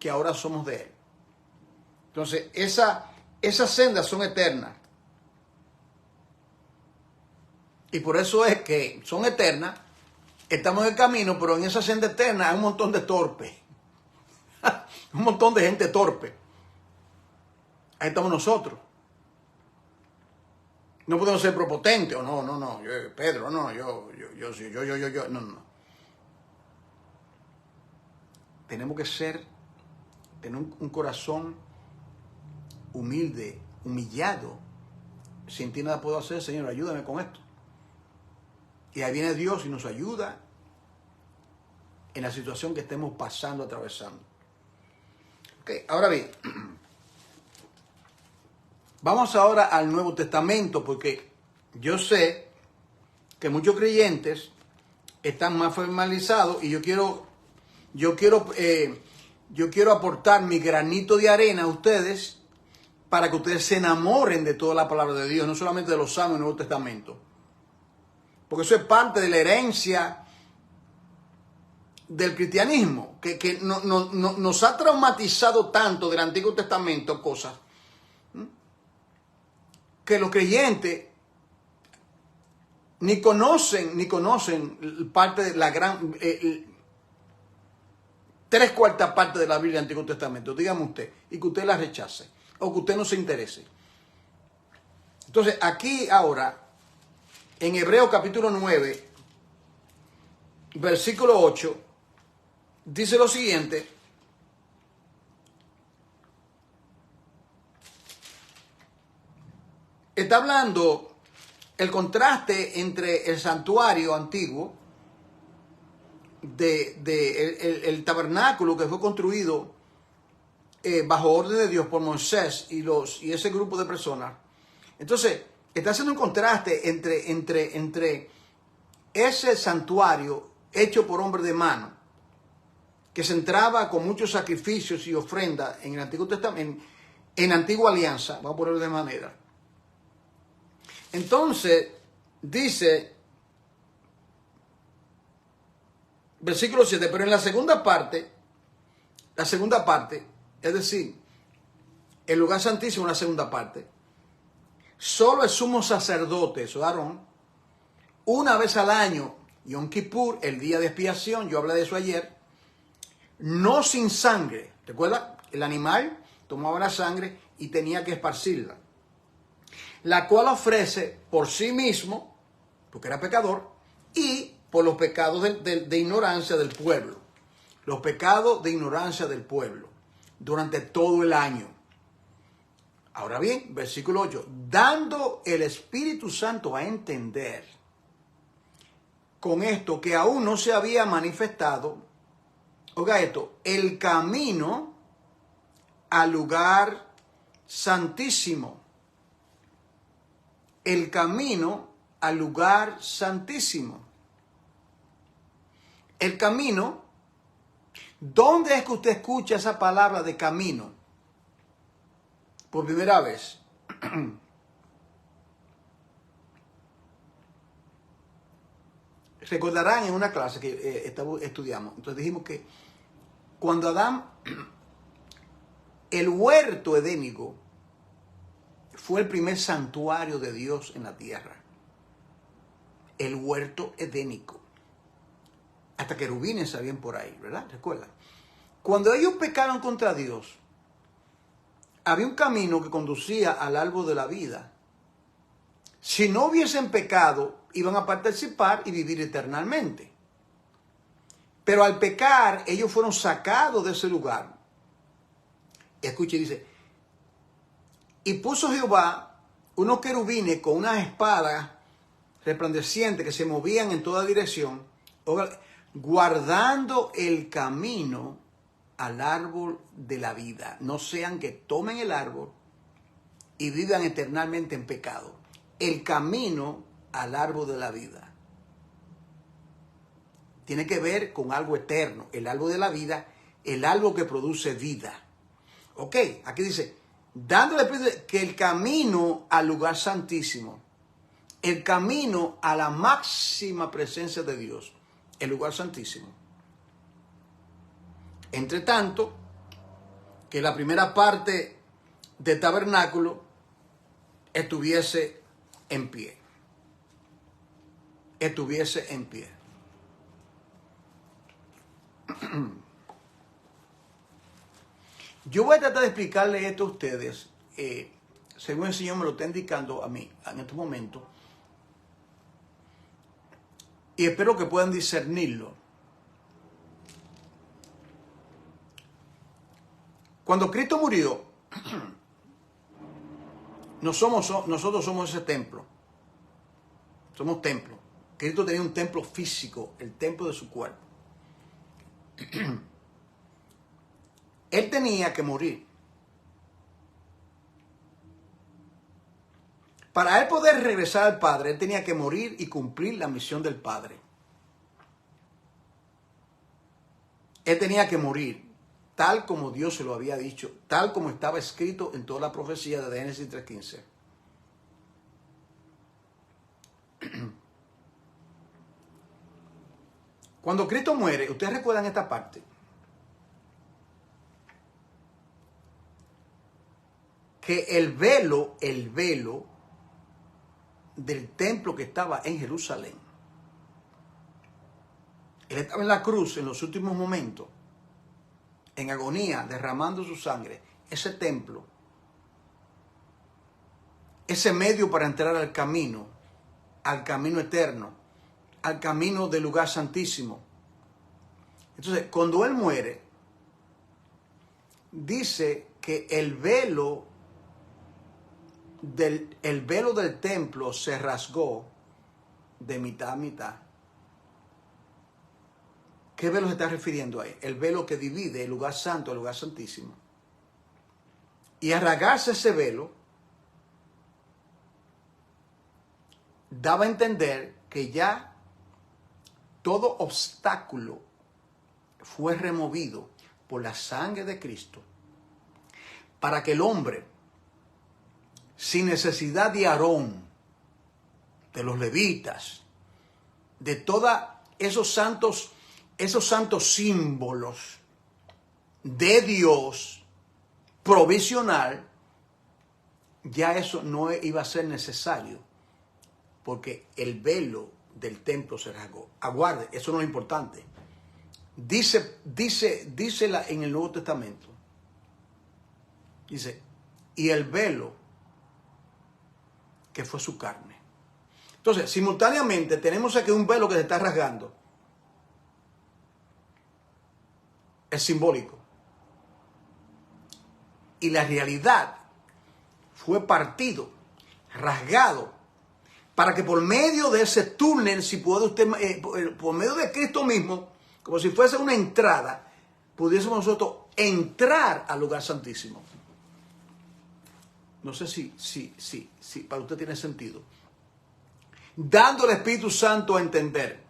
que ahora somos de Él. Entonces, esas sendas son eternas. Y por eso es que son eternas. Estamos en el camino, pero en esa senda eterna hay un montón de torpes. Un montón de gente torpe. Ahí estamos nosotros. No podemos ser prepotentes, o no, Pedro, no, yo, no. Tenemos que tener un corazón humilde, humillado. Sin ti nada puedo hacer, Señor, ayúdame con esto. Y ahí viene Dios y nos ayuda en la situación que estemos pasando, atravesando. Okay, ahora bien, vamos ahora al Nuevo Testamento, porque yo sé que muchos creyentes están más formalizados y yo quiero aportar mi granito de arena a ustedes para que ustedes se enamoren de toda la palabra de Dios, no solamente de los salmos del Nuevo Testamento. Porque eso es parte de la herencia del cristianismo, que nos ha traumatizado tanto del Antiguo Testamento cosas, que los creyentes ni conocen parte de la gran... 3/4 parte de la Biblia del Antiguo Testamento, dígame usted, y que usted la rechace, o que usted no se interese. Entonces, aquí ahora, en Hebreos capítulo 9, versículo 8, dice lo siguiente: está hablando el contraste entre el santuario antiguo, el tabernáculo que fue construido bajo orden de Dios por Moisés y ese grupo de personas. Entonces, está haciendo un contraste entre ese santuario hecho por hombre de mano, que se entraba con muchos sacrificios y ofrendas en el Antiguo Testamento, en la Antigua Alianza, vamos a ponerlo de manera. Entonces, dice, versículo 7, pero en la segunda parte, es decir, el lugar santísimo, la segunda parte, solo el sumo sacerdote, eso Aarón, una vez al año, Yom Kippur, el día de expiación, yo hablé de eso ayer, no sin sangre. ¿Recuerda? El animal tomaba la sangre y tenía que esparcirla, la cual ofrece por sí mismo, porque era pecador, y por los pecados de ignorancia del pueblo. Los pecados de ignorancia del pueblo durante todo el año. Ahora bien, versículo 8, dando el Espíritu Santo a entender con esto que aún no se había manifestado, oiga esto, el camino al lugar santísimo. El camino al lugar santísimo. El camino, ¿dónde es que usted escucha esa palabra de camino? Por primera vez. Recordarán en una clase que estudiamos, entonces dijimos que cuando Adán, el huerto edénico, fue el primer santuario de Dios en la tierra. El huerto edénico. Hasta querubines sabían por ahí, ¿verdad? Recuerda. Cuando ellos pecaron contra Dios, había un camino que conducía al árbol de la vida. Si no hubiesen pecado, iban a participar y vivir eternamente. Pero al pecar, ellos fueron sacados de ese lugar. Escuche, dice, y puso Jehová unos querubines con unas espadas resplandecientes que se movían en toda dirección, guardando el camino al árbol de la vida. No sean que tomen el árbol y vivan eternamente en pecado. El camino al árbol de la vida tiene que ver con algo eterno. El árbol de la vida, el árbol que produce vida. Ok, aquí dice, dándole que el camino al lugar santísimo. el camino a la máxima presencia de Dios, el lugar santísimo. Entre tanto, que la primera parte del tabernáculo estuviese en pie. Estuviese en pie. Yo voy a tratar de explicarle esto a ustedes, según el Señor me lo está indicando a mí en este momento, y espero que puedan discernirlo. Cuando Cristo murió, nosotros somos ese templo. Somos templo. Cristo tenía un templo físico, el templo de su cuerpo. Él tenía que morir. Para él poder regresar al Padre, él tenía que morir y cumplir la misión del Padre. Él tenía que morir, tal como Dios se lo había dicho, tal como estaba escrito en toda la profecía de Génesis 3:15. Cuando Cristo muere, ustedes recuerdan esta parte, que el velo del templo que estaba en Jerusalén, él estaba en la cruz en los últimos momentos, en agonía, derramando su sangre. Ese templo, ese medio para entrar al camino eterno, al camino del lugar santísimo. Entonces, cuando él muere, dice que el velo del templo se rasgó de mitad a mitad. ¿Qué velo se está refiriendo ahí? El velo que divide el lugar santo del lugar santísimo. Y al rasgarse ese velo, daba a entender que ya todo obstáculo fue removido por la sangre de Cristo, para que el hombre, sin necesidad de Aarón, de los levitas, de todos esos santos símbolos de Dios provisional, ya eso no iba a ser necesario, porque el velo del templo se rasgó. Aguarde, eso no es importante. Dice en el Nuevo Testamento, dice, y el velo que fue su carne. Entonces, simultáneamente tenemos aquí un velo que se está rasgando. Es simbólico. Y la realidad fue partido, rasgado, para que por medio de ese túnel, si puede usted, por medio de Cristo mismo, como si fuese una entrada, pudiésemos nosotros entrar al lugar santísimo. No sé si para usted tiene sentido. Dando al Espíritu Santo a entender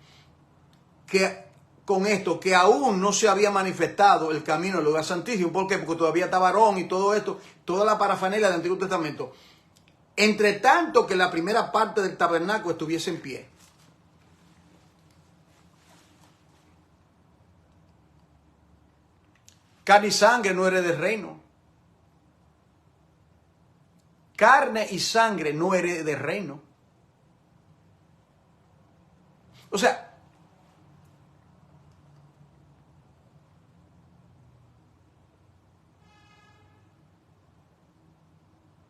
que con esto, que aún no se había manifestado el camino al lugar santísimo. ¿Por qué? Porque todavía estaba Aarón y todo esto, toda la parafernalia del Antiguo Testamento. Entre tanto que la primera parte del tabernáculo estuviese en pie. Carne y sangre no herede del reino. Carne y sangre no herede del reino. O sea,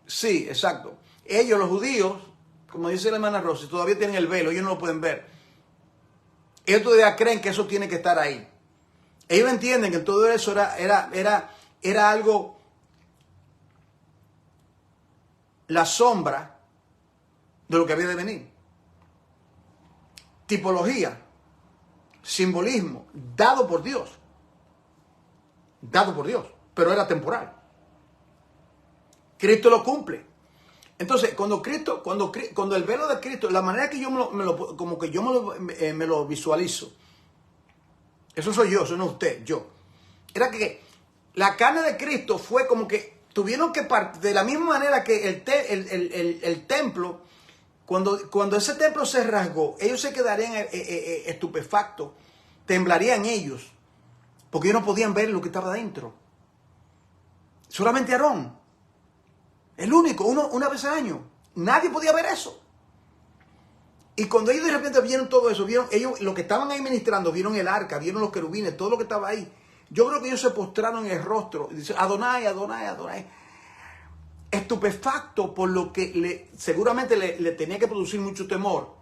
sí, exacto. Ellos, los judíos, como dice la hermana Rosy, todavía tienen el velo, ellos no lo pueden ver. Ellos todavía creen que eso tiene que estar ahí. Ellos entienden que todo eso era algo, la sombra de lo que había de venir. Tipología, simbolismo, dado por Dios. Dado por Dios, pero era temporal. Cristo lo cumple. Entonces, cuando el velo de Cristo, la manera que yo me lo visualizo, eso soy yo, eso no es usted, yo. Era que la carne de Cristo fue como que tuvieron que partir, de la misma manera que el templo, Cuando ese templo se rasgó, ellos se quedarían estupefactos, temblarían ellos, porque ellos no podían ver lo que estaba dentro. Solamente Aarón, el único, una vez al año. Nadie podía ver eso. Y cuando ellos de repente vieron todo eso, vieron ellos, lo que estaban ahí ministrando, vieron el arca, vieron los querubines, todo lo que estaba ahí. Yo creo que ellos se postraron en el rostro y dicen, Adonai, Adonai, Adonai. Estupefacto por lo que seguramente le tenía que producir mucho temor.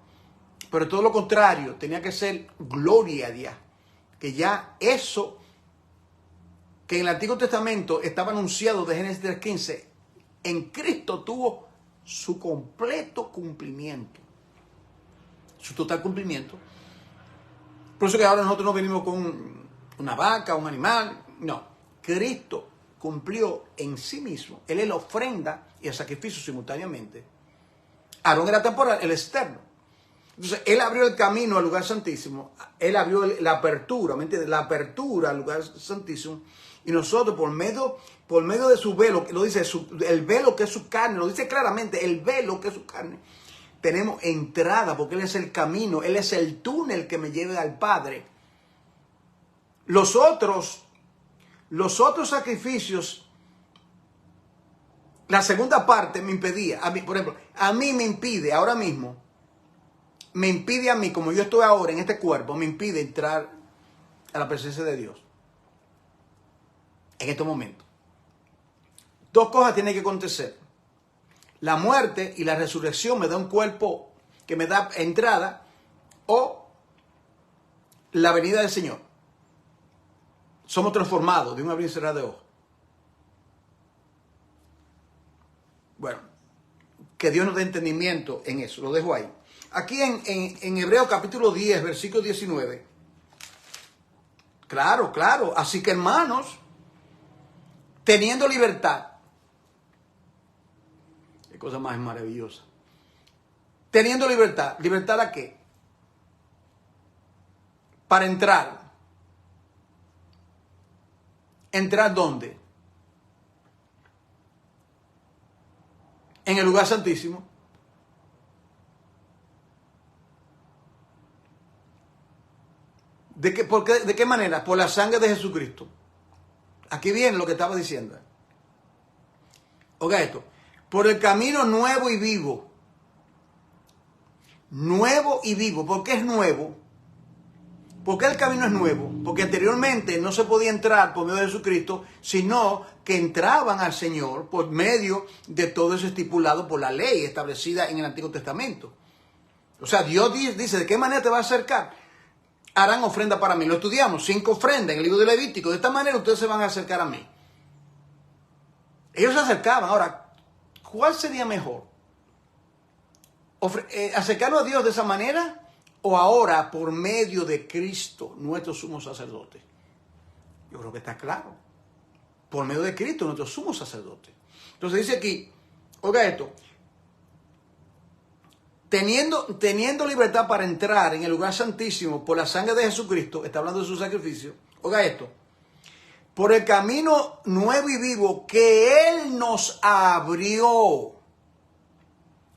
Pero todo lo contrario, tenía que ser gloria a Dios. Que ya eso, que en el Antiguo Testamento estaba anunciado de Génesis 3:15, en Cristo tuvo su completo cumplimiento. Su total cumplimiento. Por eso que ahora nosotros no venimos con una vaca, un animal. No, Cristo cumplió en sí mismo. Él es la ofrenda y el sacrificio simultáneamente. Aarón era temporal, él es eterno. Entonces, él abrió el camino al lugar santísimo. Él abrió la apertura, ¿me entiendes? La apertura al lugar santísimo. Y nosotros, por medio de su velo, lo dice, el velo que es su carne, lo dice claramente, el velo que es su carne, tenemos entrada, porque Él es el camino, Él es el túnel que me lleva al Padre. Los otros sacrificios, la segunda parte me impedía, a mí, por ejemplo, a mí me impide ahora mismo, me impide a mí, como yo estoy ahora en este cuerpo, me impide entrar a la presencia de Dios en estos momentos. Dos cosas tienen que acontecer. La muerte y la resurrección me da un cuerpo que me da entrada, o la venida del Señor. Somos transformados de un abrir y cerrar de ojos. Bueno, que Dios nos dé entendimiento en eso. Lo dejo ahí. Aquí en Hebreos capítulo 10, versículo 19. Claro. Así que, hermanos, teniendo libertad. Qué cosa más maravillosa. Teniendo libertad. ¿Libertad a qué? Para entrar. ¿Entrar dónde? En el lugar santísimo. ¿De qué manera? Por la sangre de Jesucristo. Aquí viene lo que estaba diciendo. Oiga esto. Por el camino nuevo y vivo. Nuevo y vivo. ¿Por qué es nuevo? ¿Por qué el camino es nuevo? Porque anteriormente no se podía entrar por medio de Jesucristo, sino que entraban al Señor por medio de todo eso estipulado por la ley establecida en el Antiguo Testamento. O sea, Dios dice, ¿de qué manera te va a acercar? Harán ofrenda para mí. Lo estudiamos, 5 ofrendas en el libro de Levítico. De esta manera ustedes se van a acercar a mí. Ellos se acercaban. Ahora, ¿cuál sería mejor? ¿Acercarnos a Dios de esa manera? ¿O ahora por medio de Cristo, nuestro sumo sacerdote? Yo creo que está claro. Por medio de Cristo, nuestro sumo sacerdote. Entonces dice aquí, oiga esto. Teniendo libertad para entrar en el lugar santísimo por la sangre de Jesucristo, está hablando de su sacrificio, oiga esto, por el camino nuevo y vivo que Él nos abrió.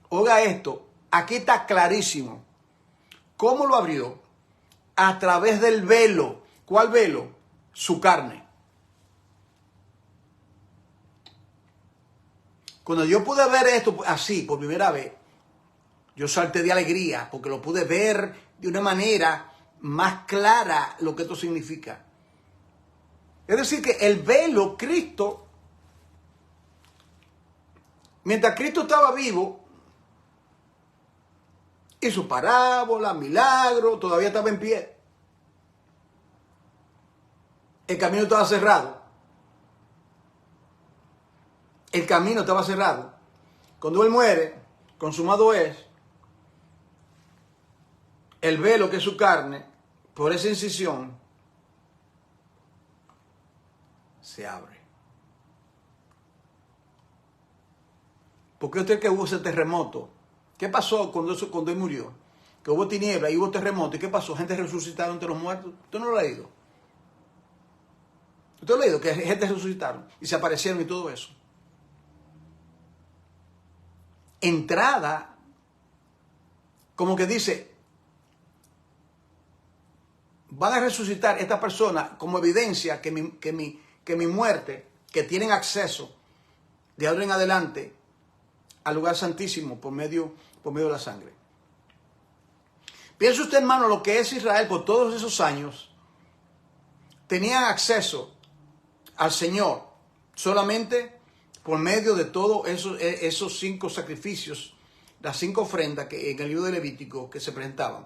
Oiga esto, aquí está clarísimo. ¿Cómo lo abrió? A través del velo. ¿Cuál velo? Su carne. Cuando yo pude ver esto así por primera vez, yo salté de alegría porque lo pude ver de una manera más clara lo que esto significa. Es decir, que el velo, Cristo, mientras Cristo estaba vivo, hizo parábola, milagro, todavía estaba en pie. El camino estaba cerrado. El camino estaba cerrado. Cuando Él muere, consumado es, el velo que es su carne, por esa incisión, se abre. Porque usted que hubo ese terremoto, ¿qué pasó cuando Él murió? Que hubo tiniebla y hubo terremoto. ¿Y qué pasó? Gente resucitaron entre los muertos. ¿Usted no lo ha leído? ¿Usted lo ha leído? Que gente resucitaron y se aparecieron y todo eso. Entrada como que dice, van a resucitar esta persona como evidencia que mi muerte, que tienen acceso de ahora en adelante al lugar santísimo por medio de la sangre. Piense usted, hermano, lo que es Israel por todos esos años. Tenían acceso al Señor solamente por medio de todos esos 5 sacrificios, las 5 ofrendas que en el libro de Levítico que se presentaban.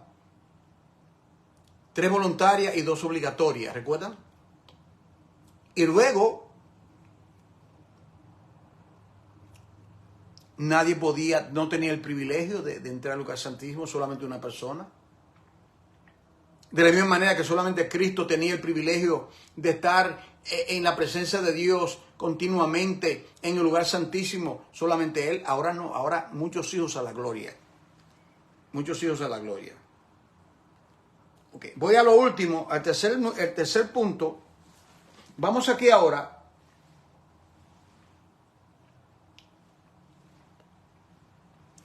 3 voluntarias y 2 obligatorias, ¿recuerdan? Y luego nadie podía, no tenía el privilegio de entrar al lugar santísimo, solamente una persona. De la misma manera que solamente Cristo tenía el privilegio de estar en la presencia de Dios continuamente en el lugar santísimo, solamente Él. Ahora no, ahora muchos hijos a la gloria. Muchos hijos a la gloria. Okay. Voy a lo último, el tercer punto. Vamos aquí ahora.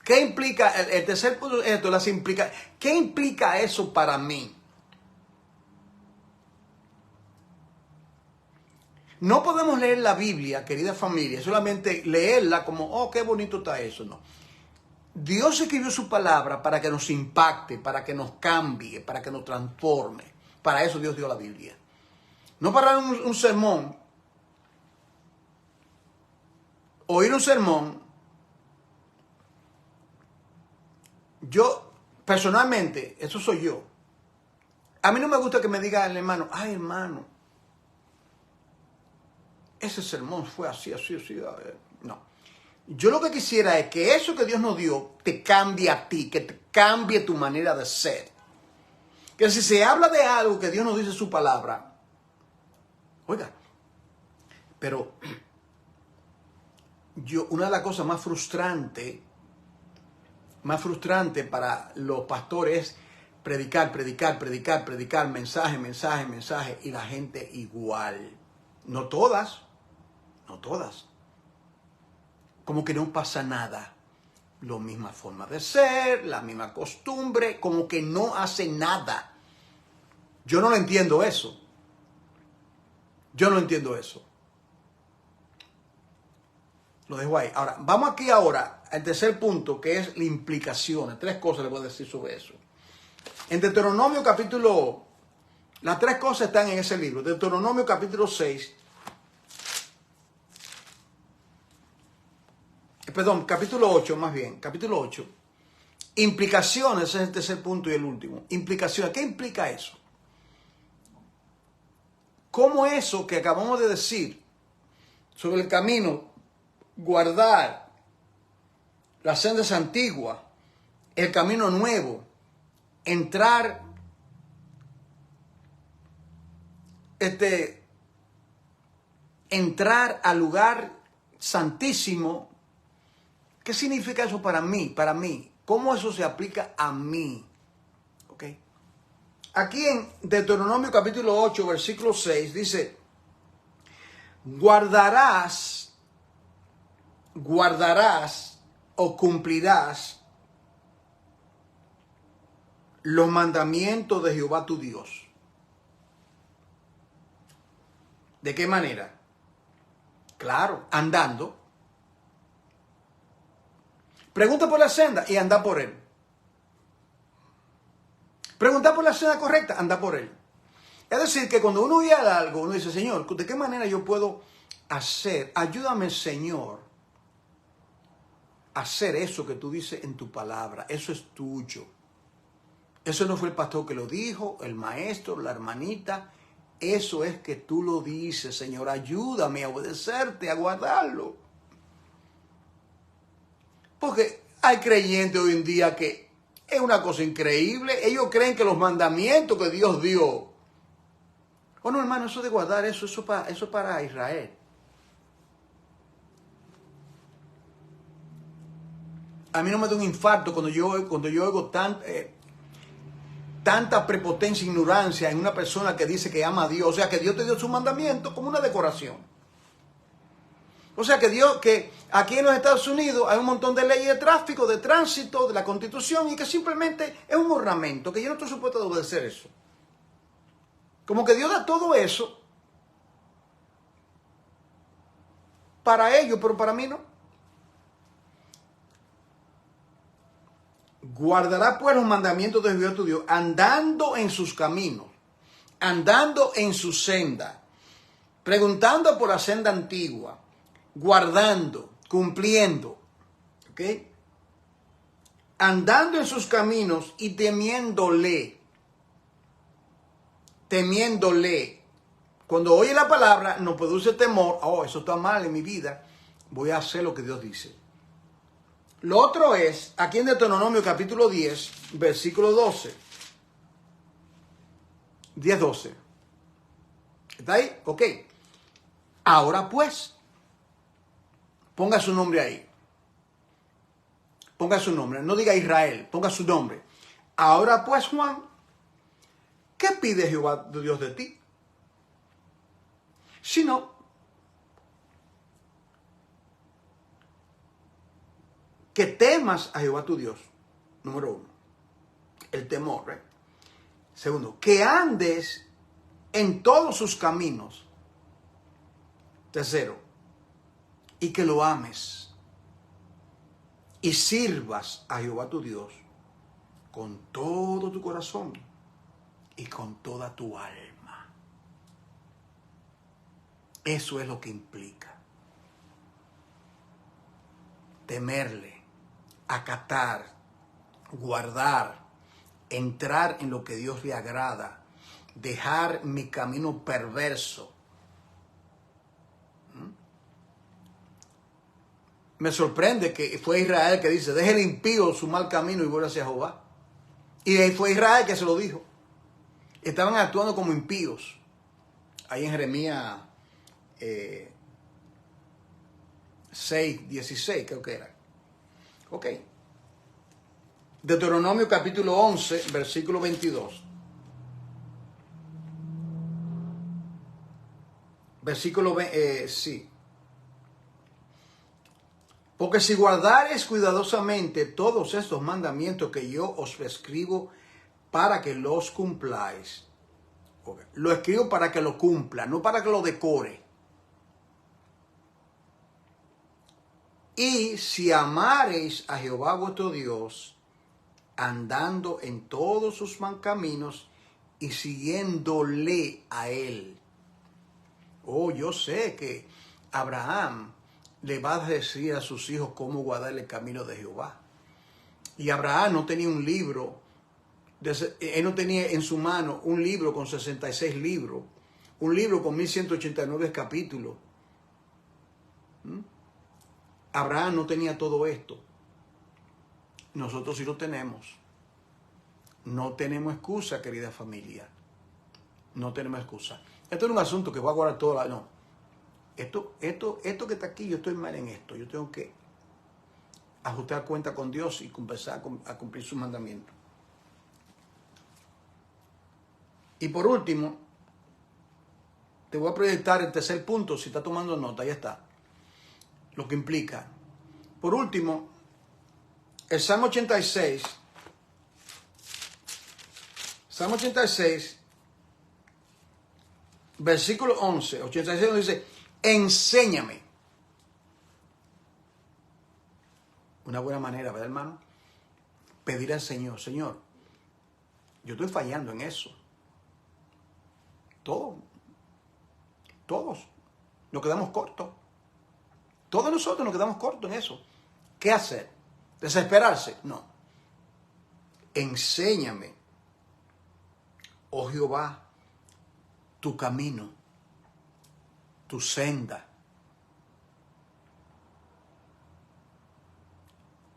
¿Qué implica? El tercer punto es esto, ¿qué implica eso para mí? No podemos leer la Biblia, querida familia, solamente leerla como, oh, qué bonito está eso. No. Dios escribió su palabra para que nos impacte, para que nos cambie, para que nos transforme. Para eso Dios dio la Biblia. No para un sermón, oír un sermón. Yo, personalmente, eso soy yo. A mí no me gusta que me diga el hermano, ay, hermano, ese sermón fue así. No. Yo lo que quisiera es que eso que Dios nos dio te cambie a ti, que te cambie tu manera de ser. Que si se habla de algo que Dios nos dice en su palabra, oiga, pero una de las cosas más frustrantes para los pastores es predicar, mensaje, y la gente igual. No todas. Como que no pasa nada. La misma forma de ser, la misma costumbre, como que no hace nada. Yo no lo entiendo eso. Lo dejo ahí. Ahora, vamos aquí ahora al tercer punto, que es la implicación. 3 cosas le voy a decir sobre eso. En Deuteronomio capítulo... Las 3 cosas están en ese libro. Deuteronomio capítulo 6. Capítulo 8 más bien. Capítulo 8. Implicaciones, ese es el tercer punto y el último. Implicaciones. ¿Qué implica eso? ¿Cómo eso que acabamos de decir sobre el camino, guardar las sendas antiguas, el camino nuevo, entrar al lugar santísimo? ¿Qué significa eso para mí? Para mí. ¿Cómo eso se aplica a mí? ¿Ok? Aquí en Deuteronomio capítulo 8, versículo 6, dice, guardarás o cumplirás los mandamientos de Jehová tu Dios. ¿De qué manera? Claro, andando. Pregunta por la senda y anda por él. Pregunta por la senda correcta, anda por él. Es decir, que cuando uno oye algo, uno dice, Señor, ¿de qué manera yo puedo hacer? Ayúdame, Señor, a hacer eso que tú dices en tu palabra. Eso es tuyo. Eso no fue el pastor que lo dijo, el maestro, la hermanita. Eso es que tú lo dices, Señor. Ayúdame a obedecerte, a guardarlo. Porque hay creyentes hoy en día que es una cosa increíble. Ellos creen que los mandamientos que Dios dio. Oh, no, hermano, eso de guardar eso para Israel. A mí no me da un infarto cuando yo oigo tanta prepotencia e ignorancia en una persona que dice que ama a Dios. O sea, que Dios te dio su mandamiento como una decoración. O sea que aquí en los Estados Unidos hay un montón de leyes de tráfico, de tránsito, de la Constitución, y que simplemente es un ornamento, que yo no estoy supuesto a obedecer eso. Como que Dios da todo eso para ellos, pero para mí no. Guardará pues los mandamientos de Jehová tu Dios, andando en sus caminos, andando en su senda, preguntando por la senda antigua, guardando, cumpliendo, ¿ok? Andando en sus caminos y temiéndole. Temiéndole. Cuando oye la palabra, nos produce temor. Oh, eso está mal en mi vida. Voy a hacer lo que Dios dice. Lo otro es, aquí en Deuteronomio capítulo 10, versículo 12. 10-12. ¿Está ahí? Ok. Ahora pues, ponga su nombre ahí. Ponga su nombre. No diga Israel, ponga su nombre. Ahora pues, Juan, ¿qué pide Jehová Dios de ti? Sino que temas a Jehová tu Dios. Número 1. El temor, ¿eh? Segundo, que andes en todos sus caminos. Tercero, y que lo ames y sirvas a Jehová tu Dios con todo tu corazón y con toda tu alma. Eso es lo que implica temerle, acatar, guardar, entrar en lo que Dios le agrada, dejar mi camino perverso. Me sorprende que fue Israel que dice, deje el impío su mal camino y vuelva hacia Jehová. Y fue Israel que se lo dijo. Estaban actuando como impíos. Ahí en Jeremías 6:16 creo que era. Ok. Deuteronomio capítulo 11, versículo 22. Versículo sí. Porque si guardares cuidadosamente todos estos mandamientos que yo os escribo para que los cumpláis. Okay. Lo escribo para que lo cumpla, no para que lo decore. Y si amareis a Jehová vuestro Dios, andando en todos sus caminos y siguiéndole a él. Oh, yo sé que Abraham le va a decir a sus hijos cómo guardar el camino de Jehová. Y Abraham no tenía un libro, él no tenía en su mano un libro con 66 libros, un libro con 1189 capítulos. Abraham no tenía todo esto. Nosotros sí lo tenemos. No tenemos excusa, querida familia. No tenemos excusa. Esto es un asunto que va a guardar toda la... No. Esto que está aquí, yo estoy mal en esto. Yo tengo que ajustar cuenta con Dios y empezar a cumplir sus mandamientos. Y por último, te voy a proyectar el tercer punto. Si está tomando nota, ya está. Lo que implica. Por último, el Salmo 86. Salmo 86, versículo 11. 86 dice, enséñame. Una buena manera, ¿verdad, hermano? Pedir al Señor, Señor, yo estoy fallando en eso. Todos nos quedamos cortos. Todos nosotros nos quedamos cortos en eso. ¿Qué hacer? ¿Desesperarse? No. Enséñame, oh Jehová, tu camino, tu senda.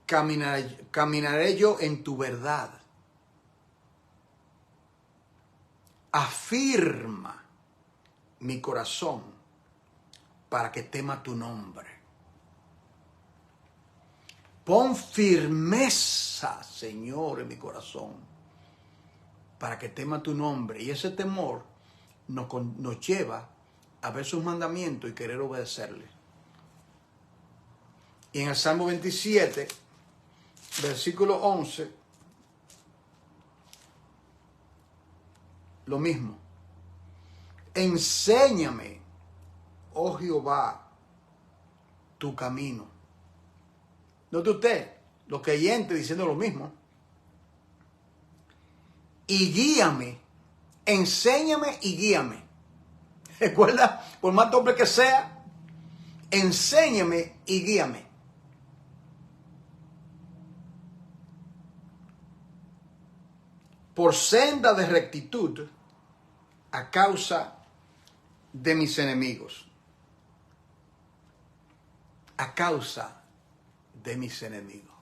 Caminaré yo en tu verdad. Afirma mi corazón para que tema tu nombre. Pon firmeza, Señor, en mi corazón para que tema tu nombre. Y ese temor nos lleva a ver sus mandamientos y querer obedecerle. Y en el Salmo 27, versículo 11, lo mismo. Enséñame, oh Jehová, tu camino. Note usted, los creyentes diciendo lo mismo. Y guíame, enséñame y guíame. Recuerda, por más doble que sea, enséñame y guíame. Por senda de rectitud a causa de mis enemigos. A causa de mis enemigos.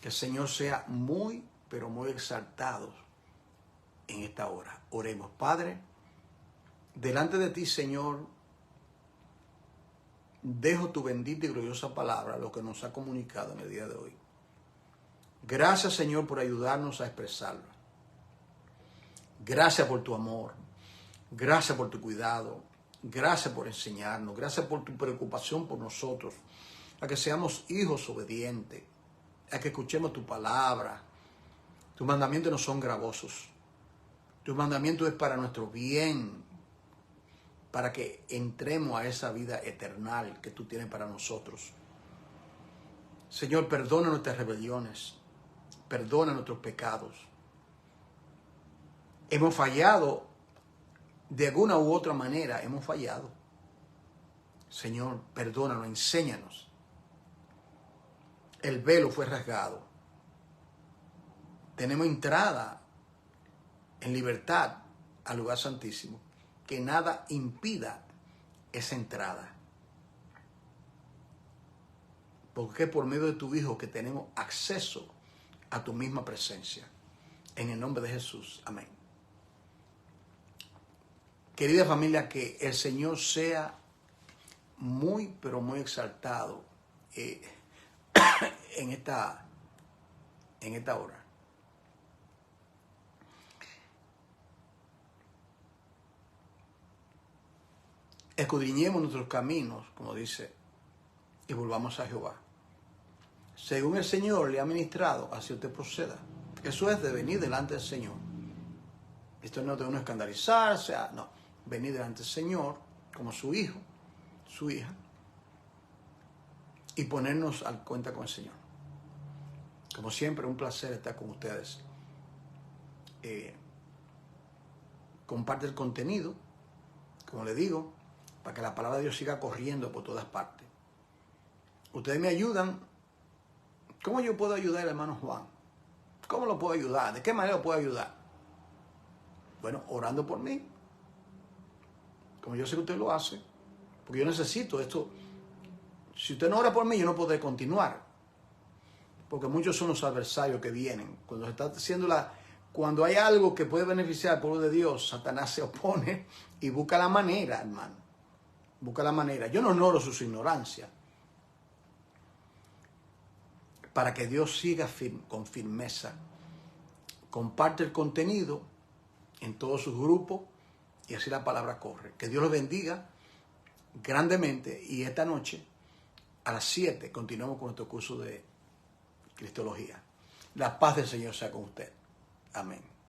Que el Señor sea muy, pero muy exaltado en esta hora. Oremos. Padre, delante de ti, Señor, dejo tu bendita y gloriosa palabra, lo que nos ha comunicado en el día de hoy. Gracias, Señor, por ayudarnos a expresarlo. Gracias por tu amor. Gracias por tu cuidado. Gracias por enseñarnos. Gracias por tu preocupación por nosotros. A que seamos hijos obedientes. A que escuchemos tu palabra. Tus mandamientos no son gravosos. Tus mandamientos es para nuestro bien. Para que entremos a esa vida eterna que tú tienes para nosotros. Señor, perdona nuestras rebeliones. Perdona nuestros pecados. Hemos fallado, de alguna u otra manera hemos fallado. Señor, perdónanos, enséñanos. El velo fue rasgado. Tenemos entrada en libertad al lugar santísimo. Que nada impida esa entrada. Porque es por medio de tu Hijo que tenemos acceso a tu misma presencia. En el nombre de Jesús. Amén. Querida familia, que el Señor sea muy, pero muy exaltado en esta hora. Escudriñemos nuestros caminos, como dice, y volvamos a Jehová. Según el Señor le ha ministrado, así usted proceda. Eso es de venir delante del Señor. Esto no es de uno escandalizarse, no. Venir delante del Señor como su hijo, su hija, y ponernos al cuenta con el Señor. Como siempre, un placer estar con ustedes. Comparte el contenido, como le digo, para que la palabra de Dios siga corriendo por todas partes. Ustedes me ayudan. ¿Cómo yo puedo ayudar al hermano Juan? ¿Cómo lo puedo ayudar? ¿De qué manera lo puedo ayudar? Bueno, orando por mí. Como yo sé que usted lo hace. Porque yo necesito esto. Si usted no ora por mí, yo no podré continuar. Porque muchos son los adversarios que vienen. Cuando se está haciendo cuando hay algo que puede beneficiar al pueblo de Dios, Satanás se opone y busca la manera, hermano. Busca la manera. Yo no ignoro su ignorancia. Para que Dios siga con firmeza. Comparte el contenido en todos sus grupos y así la palabra corre. Que Dios los bendiga grandemente y esta noche a las 7 continuamos con nuestro curso de Cristología. La paz del Señor sea con usted. Amén.